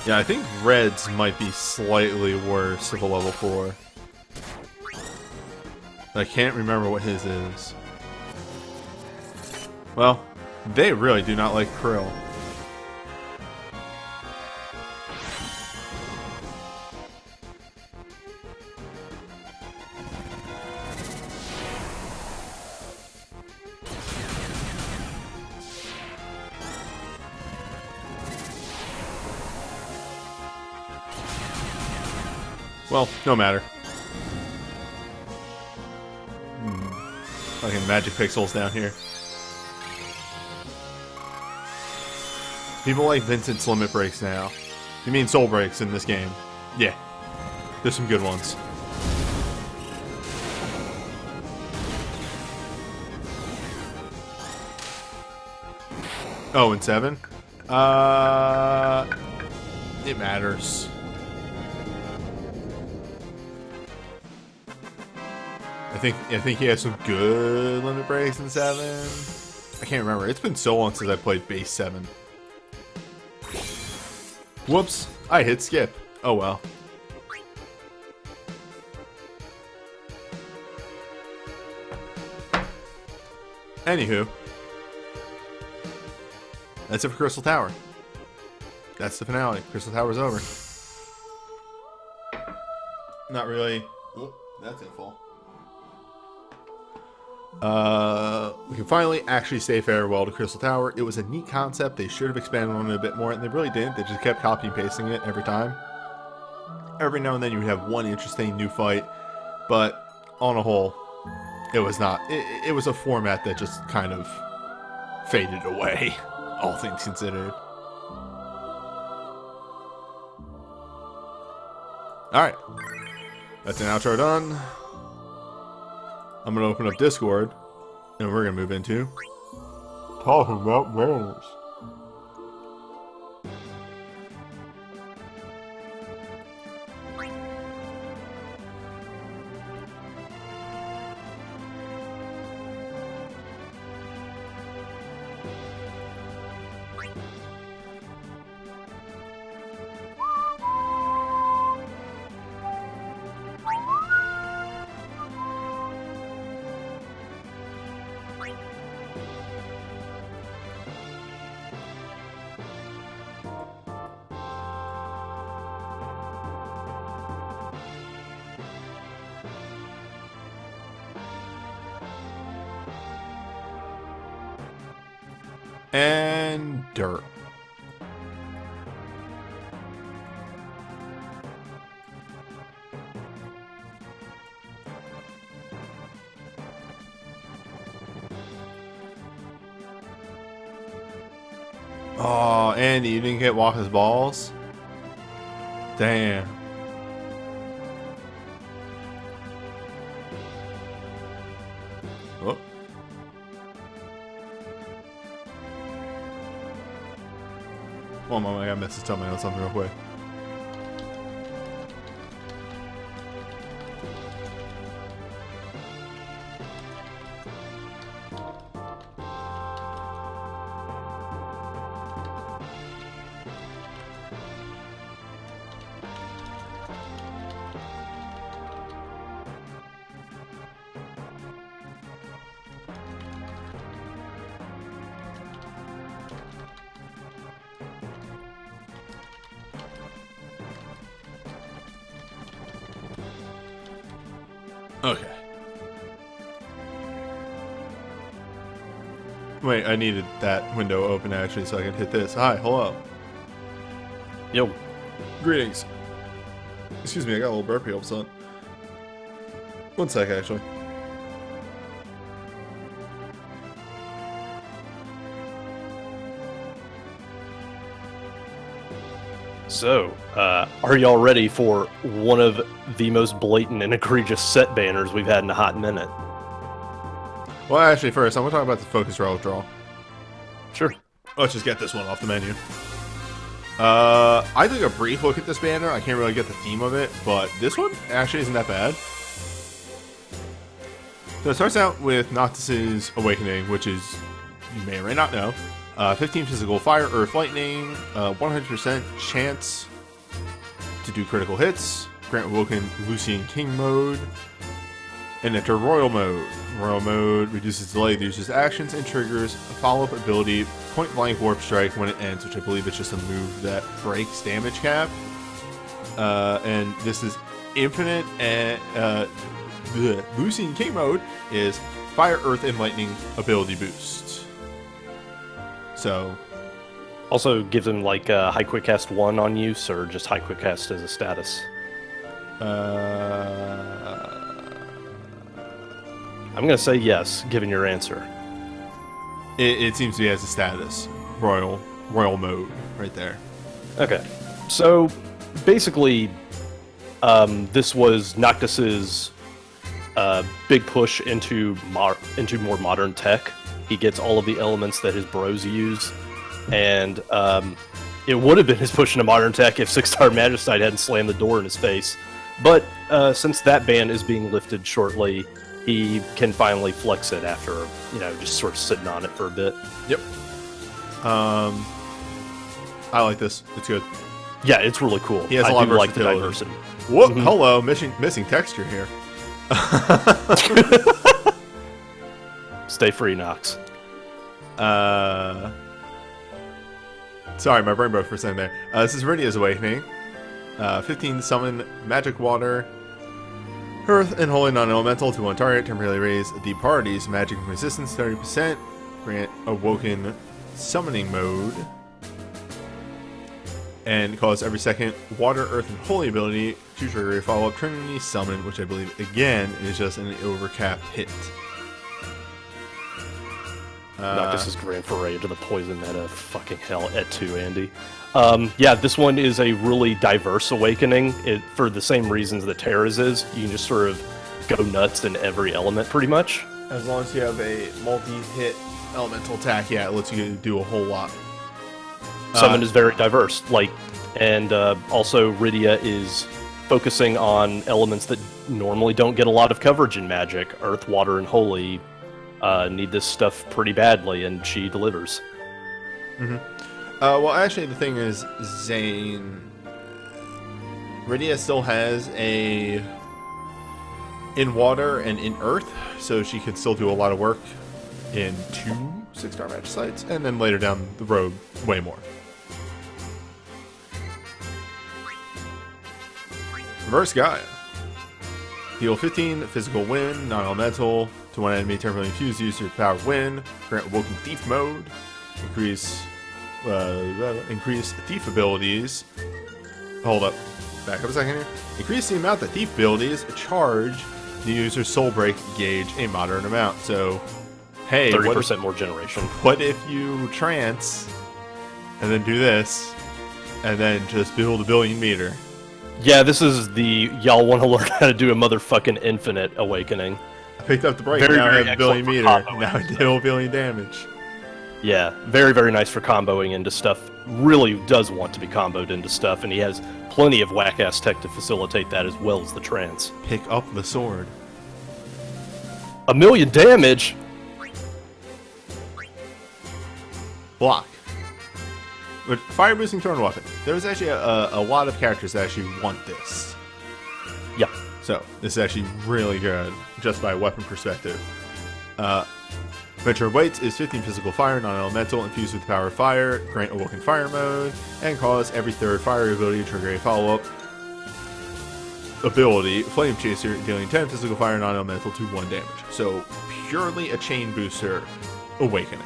Yeah, I think Red's might be slightly worse of a level 4. I can't remember what his is. Well, they really do not like Krill. Well, no matter. Fucking magic pixels down here. People like Vincent's limit breaks now. You mean soul breaks in this game? Yeah. There's some good ones. Oh, and 7? It matters. I think he has some good limit breaks in 7. I can't remember. It's been so long since I played base 7. Whoops! I hit skip. Oh well. Anywho. That's it for Crystal Tower. That's the finale. Crystal Tower's over. Not really. Oh, that's gonna fall. We can finally actually say farewell to Crystal Tower. It was a neat concept. They should have expanded on it a bit more, and they really didn't. They just kept copying and pasting it every time. Every now and then you would have one interesting new fight, but on a whole, it was not. It was a format that just kind of faded away, all things considered. Alright. That's an outro done. I'm going to open up Discord, and we're going to move into talking about banners. And dirt. Oh, Andy, you didn't get Walker's balls? Damn. Oh. One moment, I gotta message tell me something real quick. Okay. Wait, I needed that window open actually so I could hit this. Hi, hello. Yo. Greetings. Excuse me, I got a little burpee all of a sudden. One sec, actually. So, are y'all ready for one of the most blatant and egregious set banners we've had in a hot minute? Well, actually, first, I'm going to talk about the focus relic draw. Sure. Let's just get this one off the menu. I took a brief look at this banner. I can't really get the theme of it, but this one actually isn't that bad. So it starts out with Noctis's Awakening, which is, you may or may not know, 15 physical fire, earth, lightning, 100% chance to do critical hits, grant Awoken Lucian King mode, and enter Royal mode. Royal mode reduces delay, uses actions, and triggers a follow-up ability, Point Blank Warp Strike, when it ends, which I believe is just a move that breaks damage cap. And this is infinite, and the Lucian King mode is Fire, Earth, and Lightning ability boost. So, Also gives him like high quick cast 1 on use, or just high quick cast as a status. I'm gonna say yes, given your answer. it seems to be as a status. Royal mode, right there. Okay, so basically, this was Noctis's big push into more modern tech. He gets all of the elements that his bros use, and it would have been his push into modern tech if 6-star Magicite hadn't slammed the door in his face. But since that ban is being lifted shortly, he can finally flex it after, just sort of sitting on it for a bit. Yep. I like this. It's good. Yeah, it's really cool. He has a lot of like the versatility. diversity. Whoa, hello, missing texture here. Stay free, Nox. Sorry, my brain broke for a second there. This is Rydia's Awakening. 15 summon magic water, earth, and holy non-elemental to one target. Temporarily raise the party's magic resistance 30%. Grant Awoken summoning mode. And cause every second water, earth, and holy ability to trigger a follow-up Trinity summon, which I believe, again, is just an overcap hit. Noctis' Grand Foray into the poison meta. Fucking hell, at 2, Andy. Yeah, this one is a really diverse awakening. For the same reasons that Terra's is. You can just sort of go nuts in every element, pretty much. As long as you have a multi-hit elemental attack, yeah, it lets you do a whole lot. Summon is very diverse, and also Rydia is focusing on elements that normally don't get a lot of coverage in Magic. Earth, Water, and Holy need this stuff pretty badly, and she delivers. Mm-hmm. Well, actually, the thing is, Rydia still has a in Water and in Earth, so she can still do a lot of work in 2 6-star match sites, and then later down the road, way more. Reverse Gaia. Deal 15 physical win, non-elemental, to one enemy temporarily infused, use your power win, grant Awoken Thief mode, increase thief abilities. Hold up. Back up a second here. Increase the amount that thief abilities charge the user's soul break gauge a moderate amount. So, hey, 30% more generation. What if you trance and then do this and then just build a billion meter? Yeah, this is the y'all want to learn how to do a motherfucking infinite awakening. I picked up the break, Very, now I very have a billion meter. excellent for Now I deal a billion damage. Yeah, very, very nice for comboing into stuff. Really does want to be comboed into stuff, and he has plenty of whack-ass tech to facilitate that as well as the trance. Pick up the sword. 1,000,000 damage? Block. But fire boosting thrown weapon. There's actually a lot of characters that actually want this. Yeah. So, this is actually really good, just by a weapon perspective. Venture Weights is 15 physical fire, non-elemental, infused with the power of fire, grant Awoken Fire mode, and cause every third fire ability to trigger a follow-up ability, Flame Chaser, dealing 10 physical fire non-elemental to 1 damage. So purely a chain booster awakening.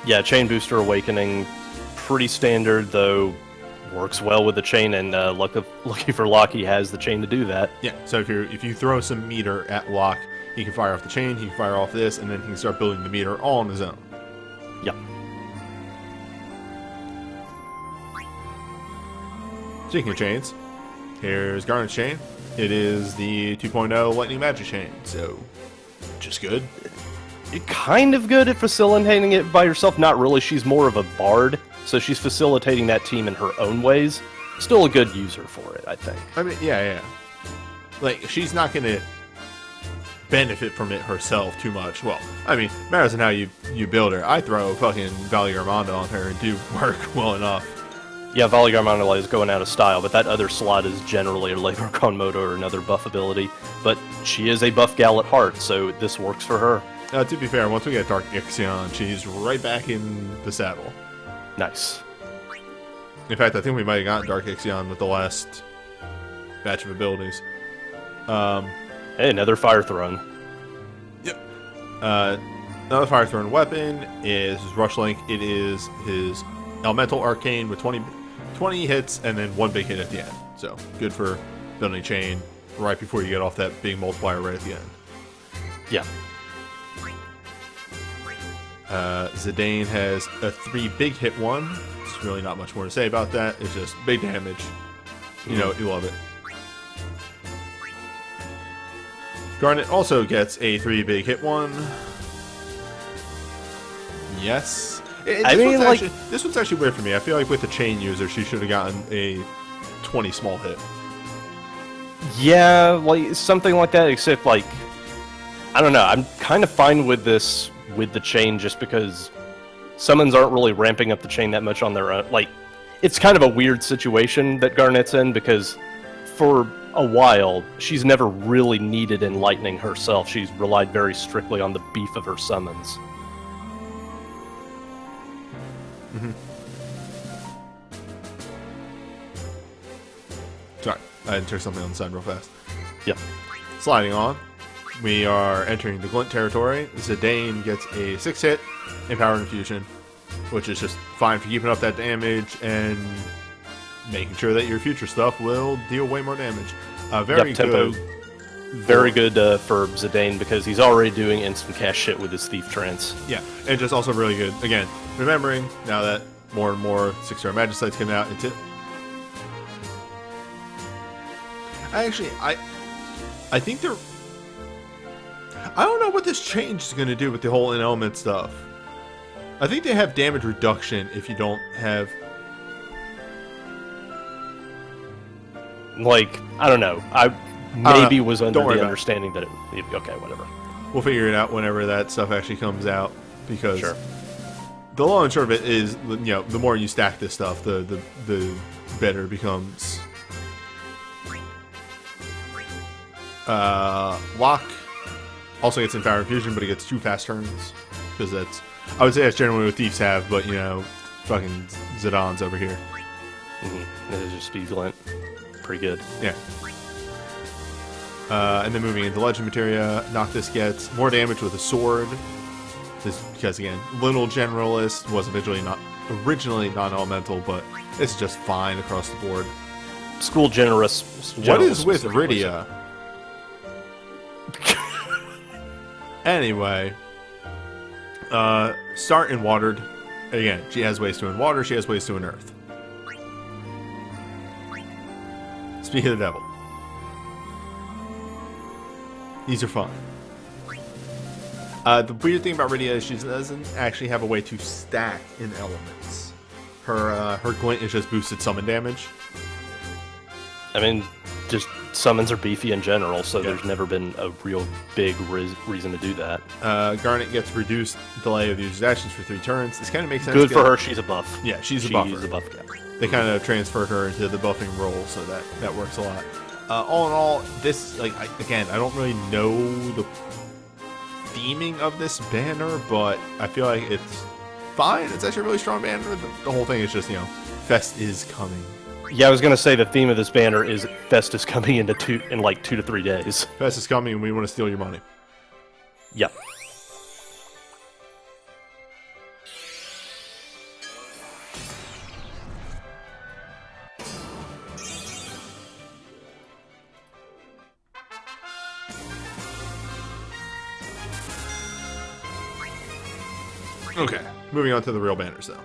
Yeah, chain booster awakening, pretty standard though. Works well with the chain, and lucky for Locke, he has the chain to do that. Yeah. So if you throw some meter at Locke, he can fire off the chain, he can fire off this, and then he can start building the meter all on his own. Yep. Speaking of chains, here's Garnet's chain. It is the 2.0 Lightning Magic chain, so just good. Kind of good at facilitating it by herself. Not really. She's more of a bard, so she's facilitating that team in her own ways. Still a good user for it, I think. I mean, yeah. Like, she's not going to benefit from it herself too much. Well, I mean, matters on how you build her. I throw fucking Valley Armando on her and do work well enough. Yeah, Valley Armando is going out of style, but that other slot is generally a Labor Con Moto or another buff ability. But she is a buff gal at heart, so this works for her. To be fair, once we get Dark Ixion, she's right back in the saddle. Nice. In fact, I think we might have gotten Dark Ixion with the last batch of abilities. Hey, another Fire Throne. Yep. Another Fire Throne weapon is his Rush Link. It is his Elemental Arcane with 20 hits and then 1 big hit at the end. So, good for building a chain right before you get off that big multiplier right at the end. Yeah. Zidane has a 3 big hit one. There's really not much more to say about that. It's just big damage. You know, you love it. Garnet also gets a 3 big hit one. Yes. This one's actually weird for me. I feel like with the chain user, she should have gotten a 20 small hit. Yeah, like something like that, except like, I don't know, I'm kind of fine with this with the chain just because summons aren't really ramping up the chain that much on their own. Like, it's kind of a weird situation that Garnet's in because for a while, she's never really needed enlightening herself. She's relied very strictly on the beef of her summons. Sorry, I had to turn something on the side real fast. Yep. Sliding on, we are entering the Glint territory. Zidane gets a 6 hit Empower Infusion, which is just fine for keeping up that damage and making sure that your future stuff will deal way more damage. Very tempo. good. Very good for Zidane because he's already doing instant cast shit with his Thief Trance. Yeah, and just also really good. Again, remembering now that more and more 6-star Magicites come out, I think they're... I don't know what this change is going to do with the whole in-element stuff. I think they have damage reduction if you don't have... Like, I don't know. I was under the understanding that it would be okay, whatever. We'll figure it out whenever that stuff actually comes out, because sure. The long and short of it is, you know, the more you stack this stuff, the better it becomes. Locke also gets Empower Infusion, but he gets 2 fast turns, because that's, I would say that's generally what Thieves have, but, you know, fucking Zidane's over here. This is just Speed Glint. Pretty good. Yeah. And then moving into Legend Materia, Noctis gets more damage with a sword. Because again, little generalist was originally non-elemental, but it's just fine across the board. School generous. What is with Rydia? Anyway, start in watered. Again, she has ways to in water. She has ways to in earth. Speak of the devil. These are fun. The weird thing about Rydia is she doesn't actually have a way to stack in elements. Her glint is just boosted summon damage. I mean, just summons are beefy in general, so there's never been a real big reason to do that. Garnet gets reduced delay of the user's actions for 3 turns. This kind of makes sense. Good for her, she's a buff. Yeah, she's a buffer. She's a buff guy. They kind of transferred her into the buffing role, so that works a lot. All in all, this, like, again, I don't really know the theming of this banner, but I feel like it's fine. It's actually a really strong banner. The whole thing is just, you know, Fest is coming. Yeah, I was gonna say the theme of this banner is Festus coming in like 2 to 3 days. Fest is coming, and we want to steal your money. Yep. Okay, moving on to the real banners, though.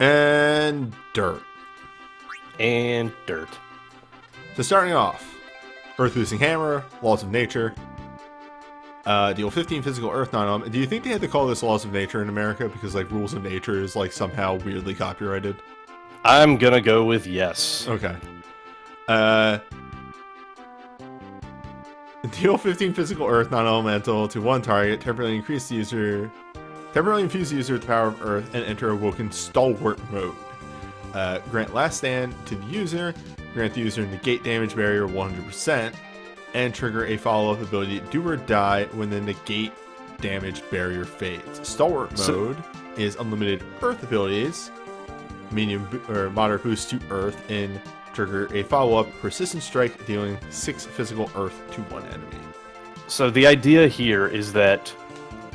And dirt. And dirt. So starting off, Earth Boosting Hammer, Laws of Nature. Deal 15 physical Earth non-element. Do you think they had to call this Laws of Nature in America because like Rules of Nature is like somehow weirdly copyrighted? I'm gonna go with yes. Okay. Deal 15 physical Earth non-elemental to one target. Temporarily infuse the user with the power of Earth and enter Awoken Stalwart mode. Grant Last Stand to the user. Grant the user negate damage barrier 100%. And trigger a follow-up ability, Do or Die, when the negate damage barrier fades. Stalwart mode is unlimited Earth abilities, medium or moderate boost to Earth, and trigger a follow-up Persistent Strike, dealing 6 physical Earth to one enemy. So the idea here is that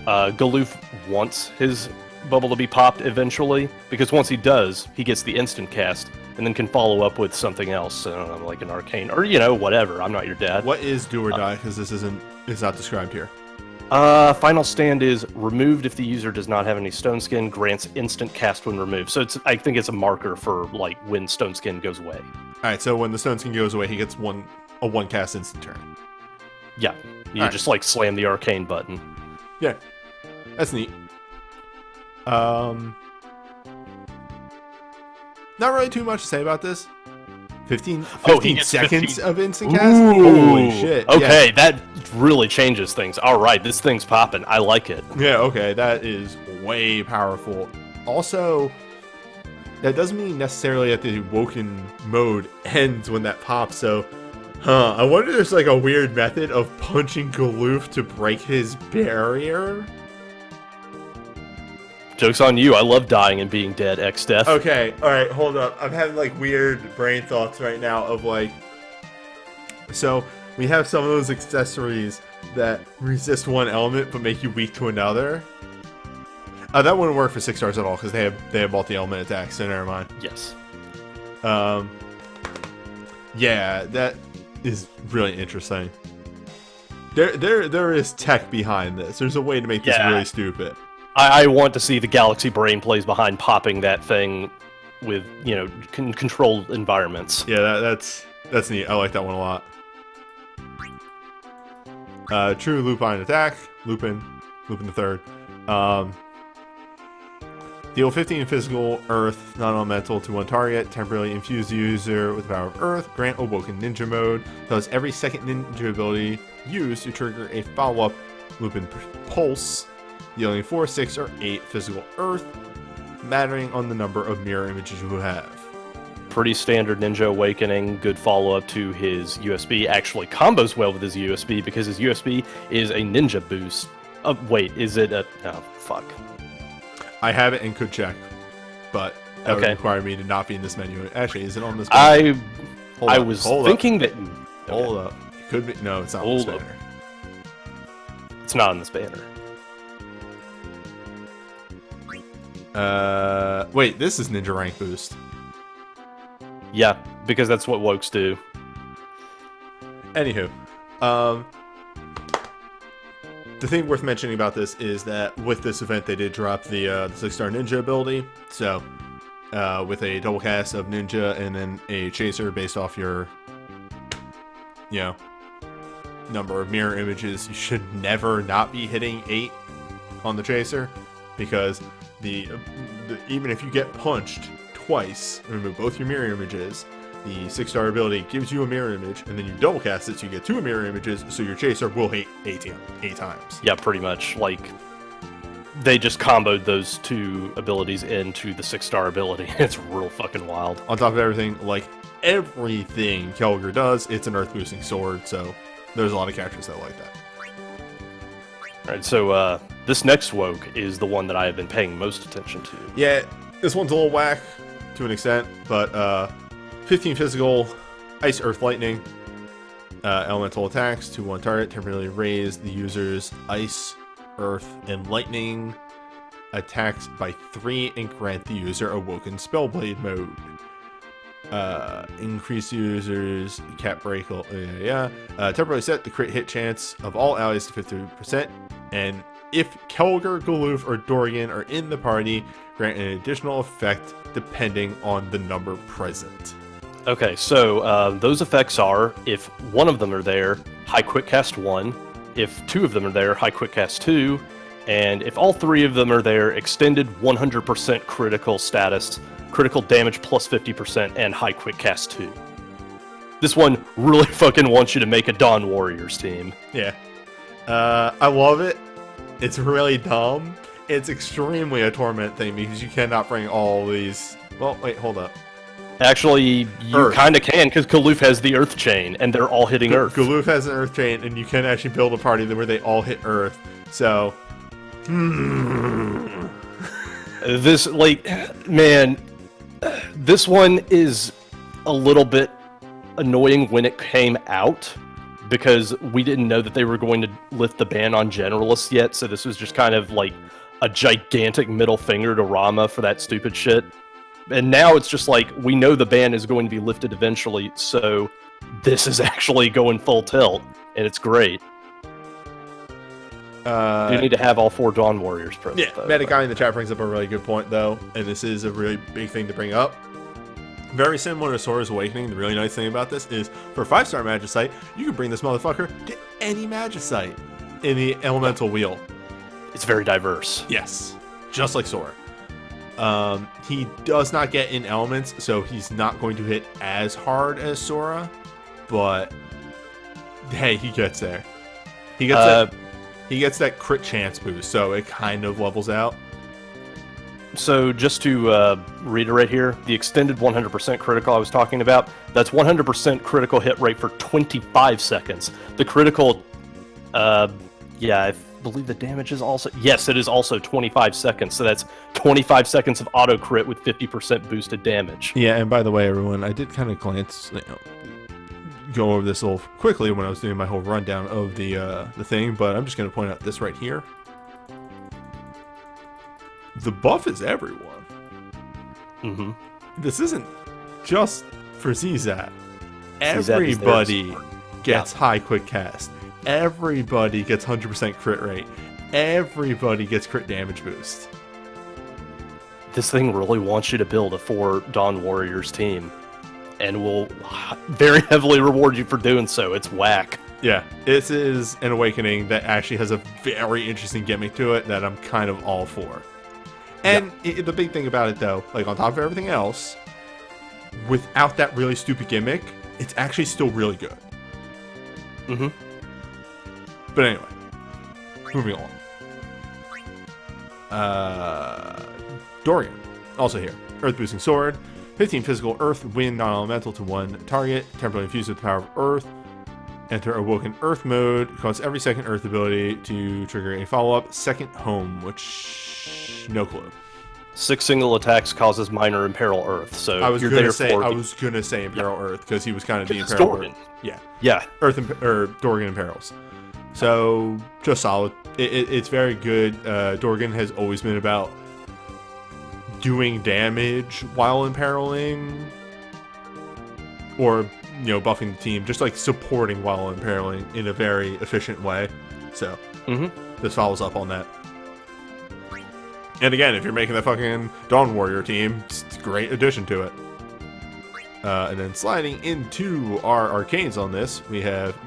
Galoof wants his bubble to be popped eventually, because once he does, he gets the instant cast, and then can follow up with something else, I don't know, like an arcane, or, you know, whatever. I'm not your dad. What is Do or Die? Because this it's not described here. Final Stand is removed if the user does not have any Stone Skin, grants instant cast when removed. So I think it's a marker for, like, when Stone Skin goes away. Alright, so when the Stone Skin goes away, he gets a one cast instant turn. Yeah, you just, like, slam the arcane button. Yeah, that's neat. Not really too much to say about this. 15 seconds of instant cast? Holy shit. Okay, yeah. that really changes things. Alright, this thing's popping. I like it. Yeah, okay, that is way powerful. Also, that doesn't mean necessarily that the Woken mode ends when that pops, so... I wonder if there's like a weird method of punching Galoof to break his barrier? Joke's on you. I love dying and being dead, X-Death. Okay, alright, hold up. I'm having like weird brain thoughts right now of like... So, we have some of those accessories that resist one element but make you weak to another. That wouldn't work for 6 stars at all because they have multi-element attacks, so never mind. Yes. Yeah, that is really interesting. There is tech behind this. There's a way to make this really stupid. I want to see the Galaxy Brain plays behind popping that thing with, you know, controlled environments. Yeah, that's neat. I like that one a lot. True Lupine attack. Lupin the third. Deal 15 physical Earth non-elemental to one target. Temporarily infuse the user with the power of Earth. Grant Awoken Ninja mode. Does every second ninja ability used to trigger a follow-up Lupin Pulse, dealing 4, 6, or 8 physical Earth, mattering on the number of mirror images you have. Pretty standard Ninja Awakening. Good follow-up to his USB. Actually combos well with his USB because his USB is a ninja boost. Wait, is it a... Oh, fuck. I have it and could check, but that would require me to not be in this menu. Actually, is it on this banner? I was thinking that... Hold up. It could be... No, it's not on this banner. It's not on this banner. Wait, this is Ninja Rank Boost. Yeah, because that's what Wokes do. Anywho, the thing worth mentioning about this is that with this event, they did drop the 6-star Ninja ability. So, with a double cast of Ninja and then a Chaser based off your, you know, number of mirror images, you should never not be hitting 8 on the Chaser, because even if you get punched twice and remove both your mirror images, the 6-star ability gives you a mirror image, and then you double cast it so you get 2 mirror images, so your Chaser will hit 8 times. Yeah, pretty much. Like, they just comboed those 2 abilities into the 6-star ability. It's real fucking wild. On top of everything, like everything Kelger does, it's an earth boosting sword, so there's a lot of characters that like that. Alright, so This next woke is the one that I have been paying most attention to. Yeah, this one's a little whack to an extent, but 15 physical, ice, earth, lightning, elemental attacks to one target, temporarily raise the user's ice, earth, and lightning attacks by 3 and grant the user awoken spellblade mode. Increase users cap break. Temporarily set the crit hit chance of all allies to 50%, and if Kelger, Galoof, or Dorgan are in the party, grant an additional effect depending on the number present. Okay, so those effects are, if one of them are there, high quick cast 1, if 2 of them are there, high quick cast 2, and if all 3 of them are there, extended 100% critical status, critical damage plus 50%, and high quick cast 2. This one really fucking wants you to make a Dawn Warriors team. Yeah. I love it. It's really dumb. It's extremely a torment thing because you cannot bring all these... Well, wait, hold up. Actually, you kind of can, because Galoof has the Earth Chain, and they're all hitting Earth. Galoof has an Earth Chain, and you can actually build a party where they all hit Earth. So... This, like, man... This one is a little bit annoying when it came out, because we didn't know that they were going to lift the ban on generalists yet, so this was just kind of like a gigantic middle finger to Rama for that stupid shit. And now it's just like, we know the ban is going to be lifted eventually, so this is actually going full tilt, and it's great. You need to have all 4 Dawn Warriors present. Yeah, Medic Guy in the chat brings up a really good point, though, and this is a really big thing to bring up. Very similar to Sora's Awakening, the really nice thing about this is, for a 5-star Magicite, you can bring this motherfucker to any Magicite in the Elemental Wheel. It's very diverse. Yes, just like Sora. He does not get in elements, so he's not going to hit as hard as Sora, but hey, he gets there. He gets He gets that crit chance boost, so it kind of levels out. So just to reiterate here, the extended 100% critical I was talking about, that's 100% critical hit rate for 25 seconds. The critical, I believe the damage is also, yes, it is also 25 seconds. So that's 25 seconds of auto crit with 50% boosted damage. Yeah, and by the way, everyone, I did kind of glance, go over this a little quickly when I was doing my whole rundown of the thing, but I'm just going to point out this right here. The buff is everyone. Mm-hmm. This isn't just for ZZat. Everybody gets high quick cast. Everybody gets 100% crit rate. Everybody gets crit damage boost. This thing really wants you to build a 4 Dawn Warriors team, and will very heavily reward you for doing so. It's whack. Yeah, this is an Awakening that actually has a very interesting gimmick to it that I'm kind of all for. And the big thing about it, though, like on top of everything else, without that really stupid gimmick, it's actually still really good. Mm-hmm. But anyway, moving on. Dorian, also here. Earth boosting sword. 15 physical, earth, wind, non-elemental to 1 target. Temporarily infused with the power of earth. Enter awoken earth mode. Cause every second earth ability to trigger a follow-up. Second home, which... no clue. 6 single attacks causes minor imperil earth. So I was gonna say imperil earth because he was kind of the imperil Dorgan. Earth. Yeah. Or Dorgan imperils. So just solid. It's very good. Dorgan has always been about doing damage while imperiling, or buffing the team, just like supporting while imperiling in a very efficient way. So this follows up on that. And again, if you're making that fucking Dawn Warrior team, it's a great addition to it. And then sliding into our arcanes on this, we have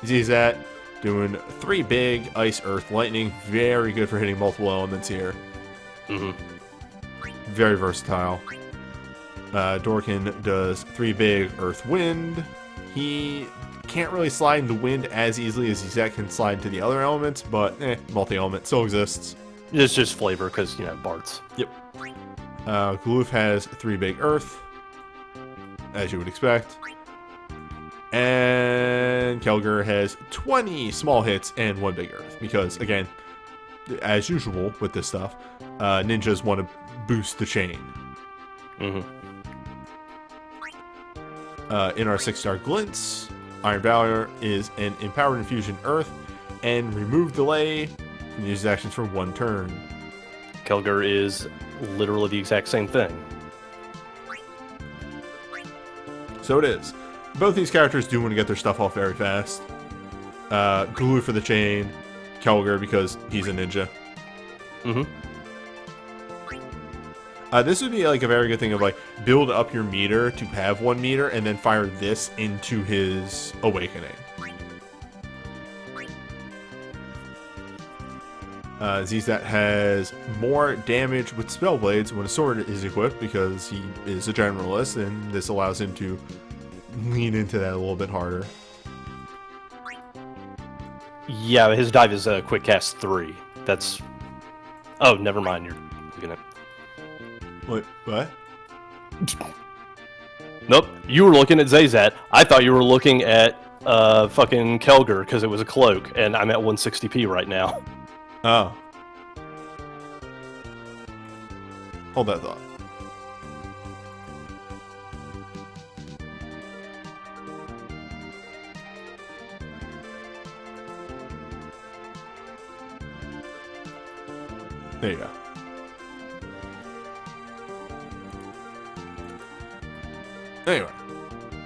ZZat doing 3 big ice, earth, lightning. Very good for hitting multiple elements here. Very versatile. Dorkin does 3 big earth, wind. He can't really slide into wind as easily as ZZat can slide into the other elements, but multi-element still exists. It's just flavor because, Barts. Yep. Galoof has 3 big earth, as you would expect. And Kelger has 20 small hits and 1 big earth, because, again, as usual with this stuff, ninjas want to boost the chain. Mm-hmm. In our 6-star glints, Iron Valor is an empowered infusion earth and remove delay. Can use actions for 1 turn. Kelger is literally the exact same thing. So it is. Both these characters do want to get their stuff off very fast. Glue for the chain, Kelger because he's a ninja. Mm-hmm. This would be like a very good thing of like build up your meter to have 1 meter and then fire this into his awakening. Zizat has more damage with spell blades when a sword is equipped because he is a generalist, and this allows him to lean into that a little bit harder. Yeah, his dive is quick cast 3. That's... Oh, never mind. You're looking at... What? Nope. You were looking at Zazat. I thought you were looking at fucking Kelger because it was a cloak, and I'm at 160p right now. Oh. Hold that thought. There you go. Anyway.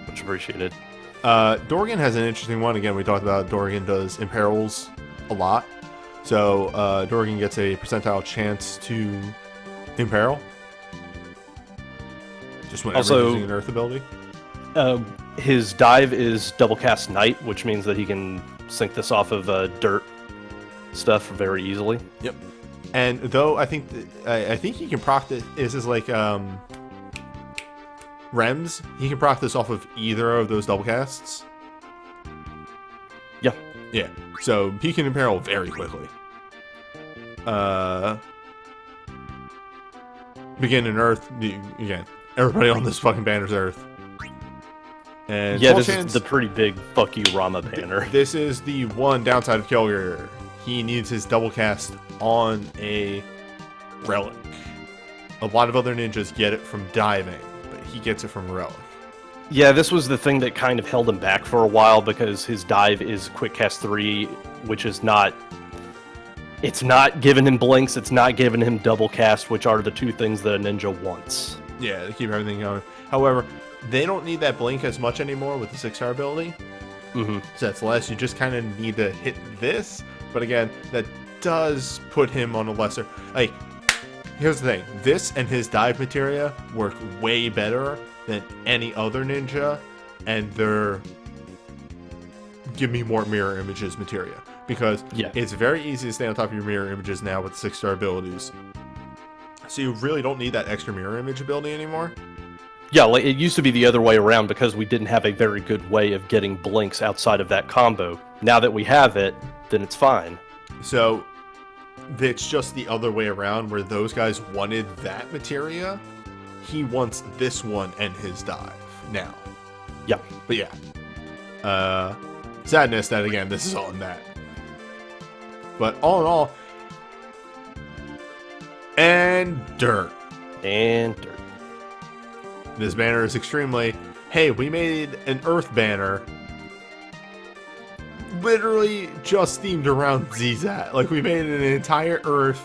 Much appreciated. Dorgan has an interesting one. Again, we talked about Dorgan does imperils a lot. So, Dorgan gets a percentile chance to imperil. Just whenever Also, using an earth ability. His dive is double cast night, which means that he can sync this off of dirt stuff very easily. Yep. And though I think I think he can proc this is like Rems. He can proc this off of either of those double casts. Yeah. Yeah. So he can imperil very quickly. Begin in Earth again. Everybody on this fucking banner's Earth. And yeah, this is the pretty big fuck you Rama banner. This is the one downside of Kelger. He needs his double cast on a relic. A lot of other ninjas get it from diving, but he gets it from a relic. Yeah, this was the thing that kind of held him back for a while because his dive is quick cast 3, which is not... It's not giving him blinks, it's not giving him double cast, which are the 2 things that a ninja wants. Yeah, to keep everything going. However, they don't need that blink as much anymore with the 6-star ability. Mm-hmm. So that's less. You just kind of need to hit this. But again, that does put him on a lesser... Like, here's the thing. This and his dive materia work way better than any other ninja. And they're... Give me more mirror images materia. Because it's very easy to stay on top of your mirror images now with 6-star abilities. So you really don't need that extra mirror image ability anymore. Yeah, like it used to be the other way around because we didn't have a very good way of getting blinks outside of that combo. Now that we have it, then it's fine. So it's just the other way around where those guys wanted that materia. He wants this one and his dive now. Yeah. But yeah. Sadness that again, this is all in that. But all in all, and dirt. And dirt. This banner is extremely, hey, we made an Earth banner literally just themed around Zizat. Like, we made an entire Earth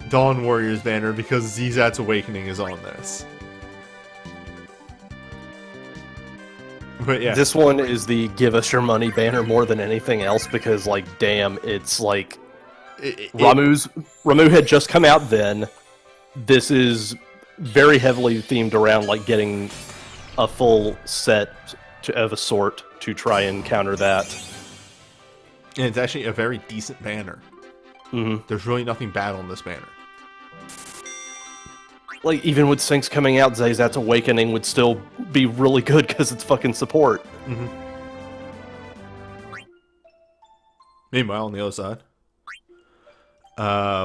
Dawn Warriors banner because Zizat's Awakening is on this. But yeah. This one is the give us your money banner more than anything else because, like, damn, it's like... Ramu had just come out then. This is very heavily themed around like getting a full set of a sort to try and counter that. And it's actually a very decent banner. Mm-hmm. There's really nothing bad on this banner. Like, even with Syncs coming out, Zayzat's Awakening would still be really good because it's fucking support. Mm-hmm. Meanwhile, on the other side,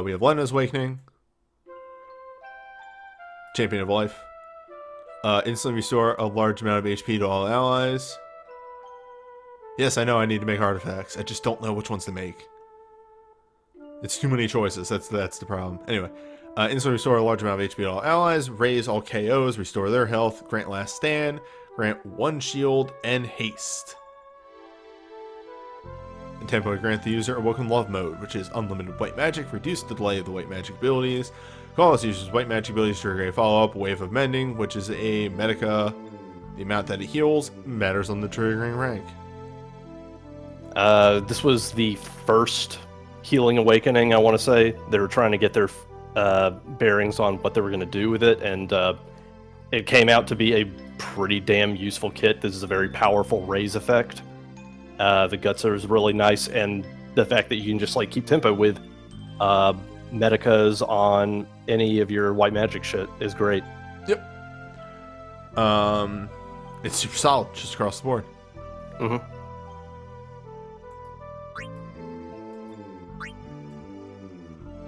we have Lena's Awakening. Champion of Life. Instantly restore a large amount of HP to all allies. Yes, I know I need to make artifacts. I just don't know which ones to make. It's too many choices. That's the problem. Anyway, instantly restore a large amount of HP to all allies, raise all KOs, restore their health, grant last stand, grant 1 shield, and haste. And temporarily grant the user Awoken Love mode, which is unlimited white magic, reduce the delay of the white magic abilities, cause users white magic abilities to trigger a follow-up, wave of mending, which is a medica. The amount that it heals matters on the triggering rank. This was the first Healing Awakening, I want to say. They were trying to get their bearings on what they were going to do with it, and it came out to be a pretty damn useful kit. This is a very powerful raise effect. The Gutser is really nice, and the fact that you can just like keep tempo with medicas on any of your white magic shit is great. Yep. It's super solid just across the board. Mm-hmm.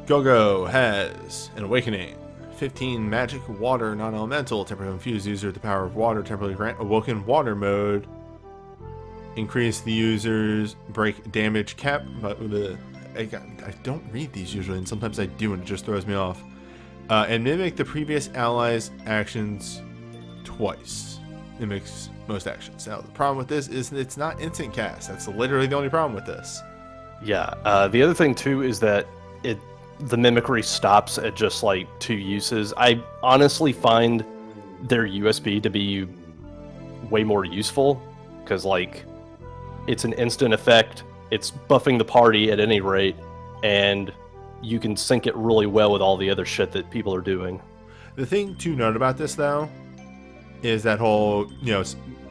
Go-Go has an Awakening. 15 magic, water, non-elemental, temporarily infuse user with the power of water, temporarily grant Awoken Water mode. Increase the user's break damage cap. But I don't read these usually, and sometimes I do, and it just throws me off. And mimic the previous ally's actions twice. Mimics most actions. Now, the problem with this is it's not instant cast. That's literally the only problem with this. Yeah. The other thing, too, is that the mimicry stops at just like 2 uses. I honestly find their USB to be way more useful because like it's an instant effect, it's buffing the party at any rate, and you can sync it really well with all the other shit that people are doing. The thing to note about this though is that whole,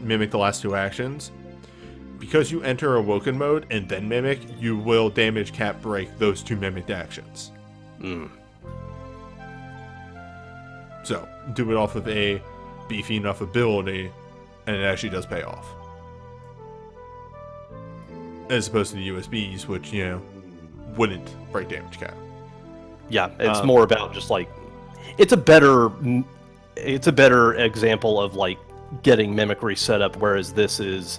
mimic the last 2 actions. Because you enter Awoken mode and then mimic, you will damage cap break those 2 mimicked actions. So, do it off of a beefy enough ability, and it actually does pay off. As opposed to the USBs, which, wouldn't break damage cap. Yeah, it's more about just like it's a better example of like getting mimicry set up, whereas this is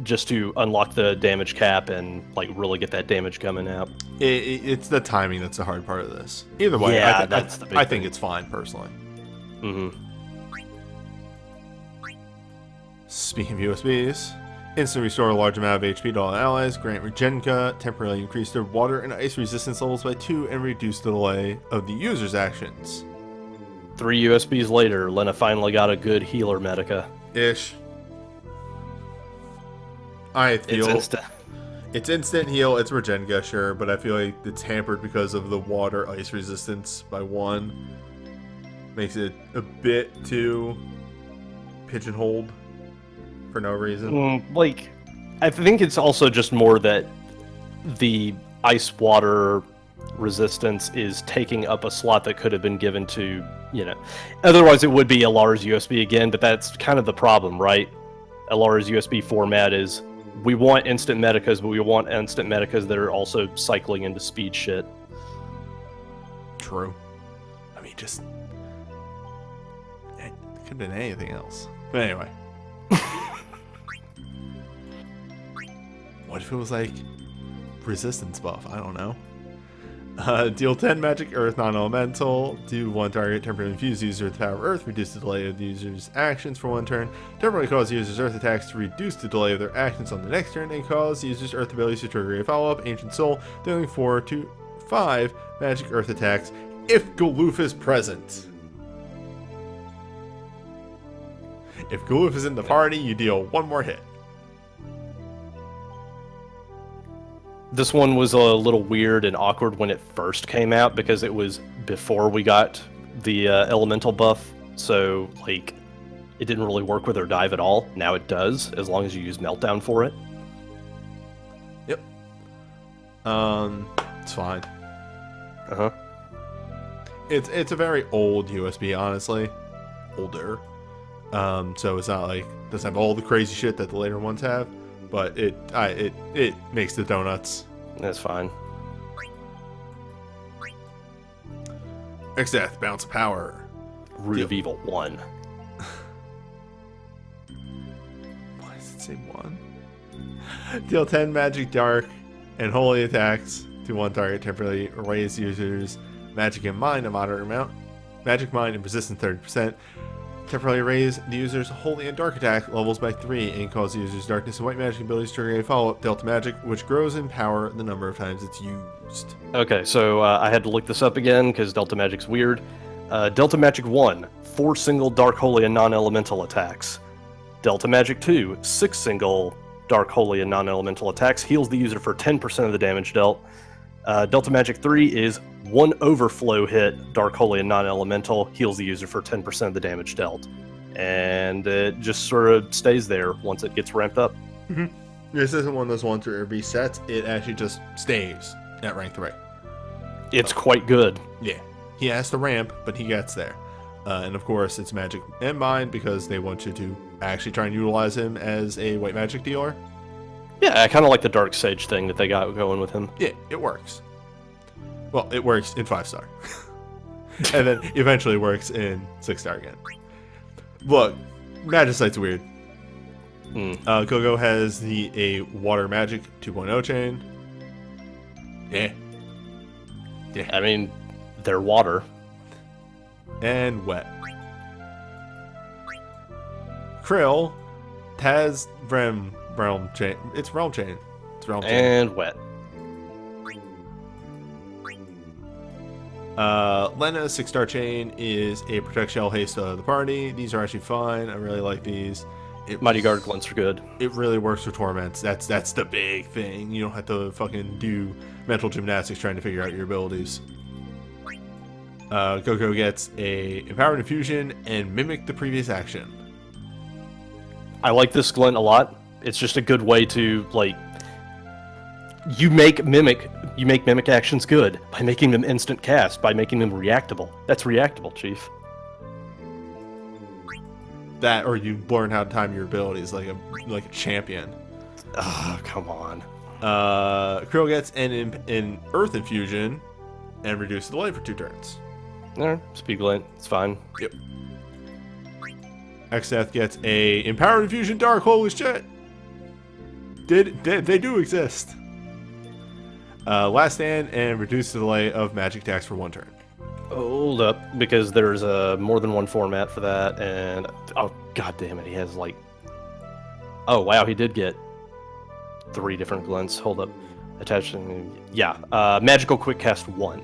just to unlock the damage cap and like really get that damage coming out. It's the timing that's the hard part of this. Either way, yeah, I think it's fine personally. Mm-hmm. Speaking of USBs, instantly restore a large amount of HP to all allies, grant Regenka, temporarily increase their water and ice resistance levels by 2, and reduce the delay of the user's actions. 3 USBs later, Lena finally got a good healer medica. Ish. I feel it's instant heal. It's Regenga, sure, but I feel like it's hampered because of the water ice resistance by 1. Makes it a bit too pigeonholed for no reason. I think it's also just more that the ice water resistance is taking up a slot that could have been given to, otherwise it would be Alara's USB again, but that's kind of the problem, right? Alara's USB format is we want instant medicas, but we want instant medicas that are also cycling into speed shit. True. I mean, just it could have been anything else. But anyway. What if it was like resistance buff? I don't know. Deal 10 magic earth non-elemental. Do 1 target temporarily infuse user with the power of earth. Reduce the delay of the user's actions for 1 turn. Temporarily cause the user's earth attacks to reduce the delay of their actions on the next turn. And cause the user's earth abilities to trigger a follow-up. Ancient Soul. Dealing 4 to 5 magic earth attacks if Galoof is present. If Galoof is in the party, you deal 1 more hit. This one was a little weird and awkward when it first came out because it was before we got the elemental buff, so like it didn't really work with our dive at all. Now it does, as long as you use Meltdown for it. Yep. It's fine. Uh-huh. It's a very old USB, honestly. Older. So it's not like it doesn't have all the crazy shit that the later ones have. But it makes the donuts. That's fine. X-Death, Bounce of Power. Root of Evil 1. Why does it say 1? Deal 10 magic dark and holy attacks to to one target, temporarily raise users magic and mind a moderate amount. Magic, mind, and resistance 30%. Temporarily raise the user's holy and dark attack levels by 3 and cause the user's darkness and white magic abilities to trigger a follow-up Delta Magic, which grows in power the number of times it's used. Okay, so I had to look this up again because Delta Magic's weird. Delta Magic 1, 4 single Dark Holy and non-elemental attacks. Delta Magic 2, 6 single Dark Holy and non-elemental attacks, heals the user for 10% of the damage dealt. Delta Magic 3 is 1 overflow hit, Dark Holy and non-elemental, heals the user for 10% of the damage dealt. And it just sort of stays there once it gets ramped up. This isn't one of those ones where it resets, it actually just stays at rank 3. It's quite good. Yeah. He has to ramp, but he gets there. And of course, it's magic and mind because they want you to actually try and utilize him as a white magic dealer. Yeah, I kind of like the Dark Sage thing that they got going with him. Yeah, it works. Well, it works in 5-star. And then eventually works in 6-star again. Look, Magicite's weird. Gogo has a water magic 2.0 chain. Yeah. I mean, they're water. And wet. Krill has realm chain. It's realm chain. It's realm chain. And wet. Lena 6-star chain is a protect shell haste of the party. These are actually fine. I really like these. Mighty Guard glints are good. It really works for torments. That's the big thing. You don't have to fucking do mental gymnastics trying to figure out your abilities. Gogo gets a Empowered Infusion and Mimic the previous action. I like this glint a lot. It's just a good way to, like, you make mimic actions good by making them instant cast, by making them reactable. That's reactable, Chief. That, or you learn how to time your abilities like a champion. Oh, come on. Krill gets an Earth Infusion and reduce the delay for 2 turns. Speed glint, it's fine. Yep. Xdeath gets a Empowered Infusion Dark. Holy shit! They do exist. Last Stand and reduce the delay of magic attacks for 1 turn. Hold up, because there's more than one format for that, and oh god damn it, he has like, oh wow, he did get 3 different glints. Hold up, attached, yeah, magical quick cast 1,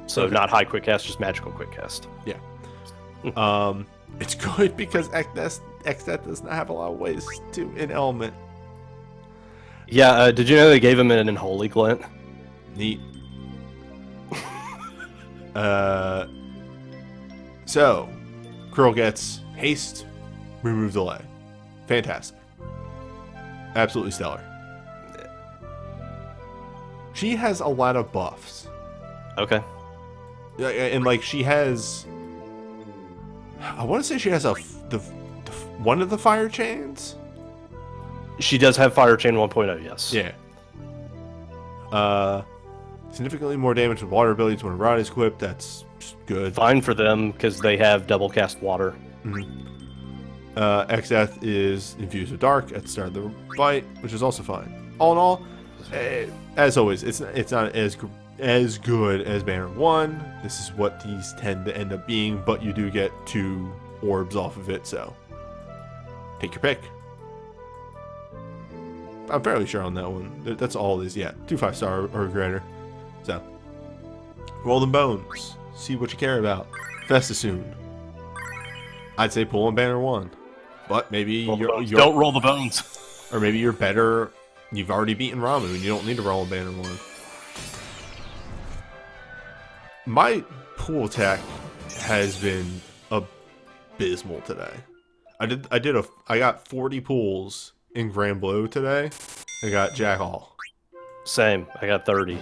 so okay. Not high quick cast, just magical quick cast. Yeah. It's good because Xdeath does not have a lot of ways to an element. Yeah, did you know they gave him an unholy glint? Neat. So, Krill gets haste, remove delay. Fantastic. Absolutely stellar. She has a lot of buffs. Okay. And like she has, I want to say she has one of the fire chains. She does have Fire Chain 1.0, yes. Yeah. Significantly more damage with water abilities when a rod is equipped. That's good. Fine for them, because they have double cast water. Xdeath is infused with dark at the start of the fight, which is also fine. All in all, as always, it's not as good as Banner 1. This is what these tend to end up being, but you do get 2 orbs off of it, so take your pick. I'm fairly sure on that one. That's all it is. Yeah, 2 5-star or greater. So, roll them bones. See what you care about. Festoon. I'd say pull on Banner 1, but maybe you're don't roll the bones. Or maybe you're better. You've already beaten Ramu, and you don't need to roll on Banner 1. My pool attack has been abysmal today. I got 40 pulls in Grand Blue today. I got Jack All. Same. I got 30.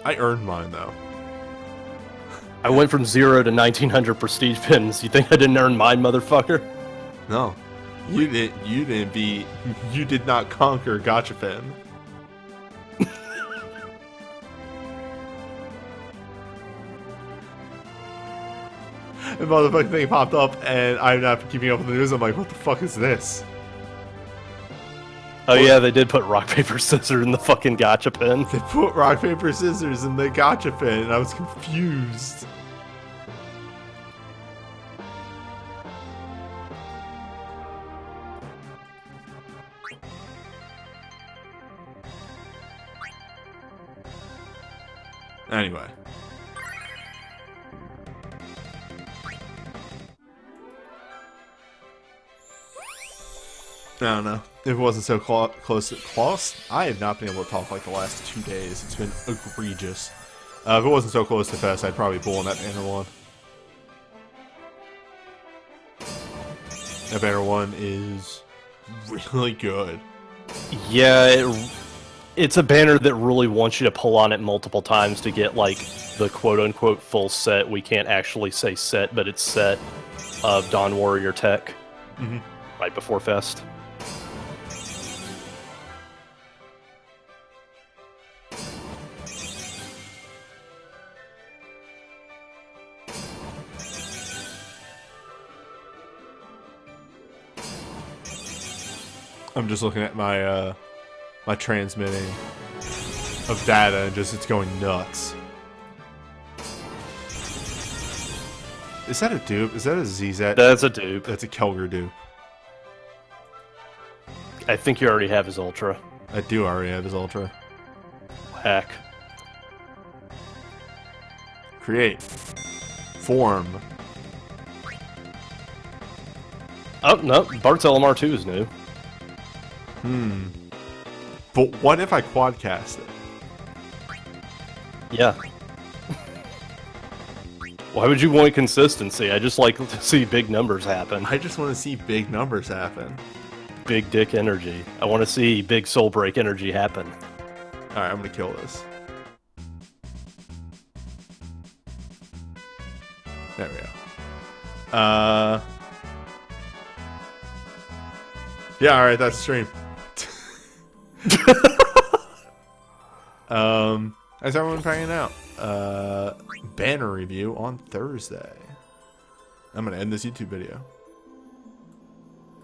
I earned mine though. I went from 0 to 1900 prestige pins. You think I didn't earn mine, motherfucker? No, you didn't. You did not conquer Gotcha Pin. The motherfucking thing popped up, and I'm not keeping up with the news. I'm like, what the fuck is this? Oh yeah, they did put rock paper scissors in the fucking gotcha pin. They put rock, paper, scissors in the gotcha pin, and I was confused. Anyway. I don't know. If it wasn't so close to close, I have not been able to talk like the last 2 days. It's been egregious. If it wasn't so close to Fest, I'd probably pull in that banner one. That banner one is really good. Yeah, it's a banner that really wants you to pull on it multiple times to get like the quote-unquote full set. We can't actually say set, but it's set of Dawn Warrior tech right before Fest. I'm just looking at my my transmitting of data and just it's going nuts. Is that a dupe? Is that a ZZ? That's a dupe. That's a Kelger dupe. I think you already have his Ultra. I do already have his Ultra. Hack. Create. Form. Oh, no. Bart's LMR2 is new. But what if I quadcast it? Yeah. Why would you want consistency? I just like to see big numbers happen. I just want to see big numbers happen. Big dick energy. I want to see big soul break energy happen. Alright, I'm gonna kill this. There we go. Yeah, alright, that's the stream. How's everyone hanging out? Banner review on Thursday. I'm gonna end this YouTube video.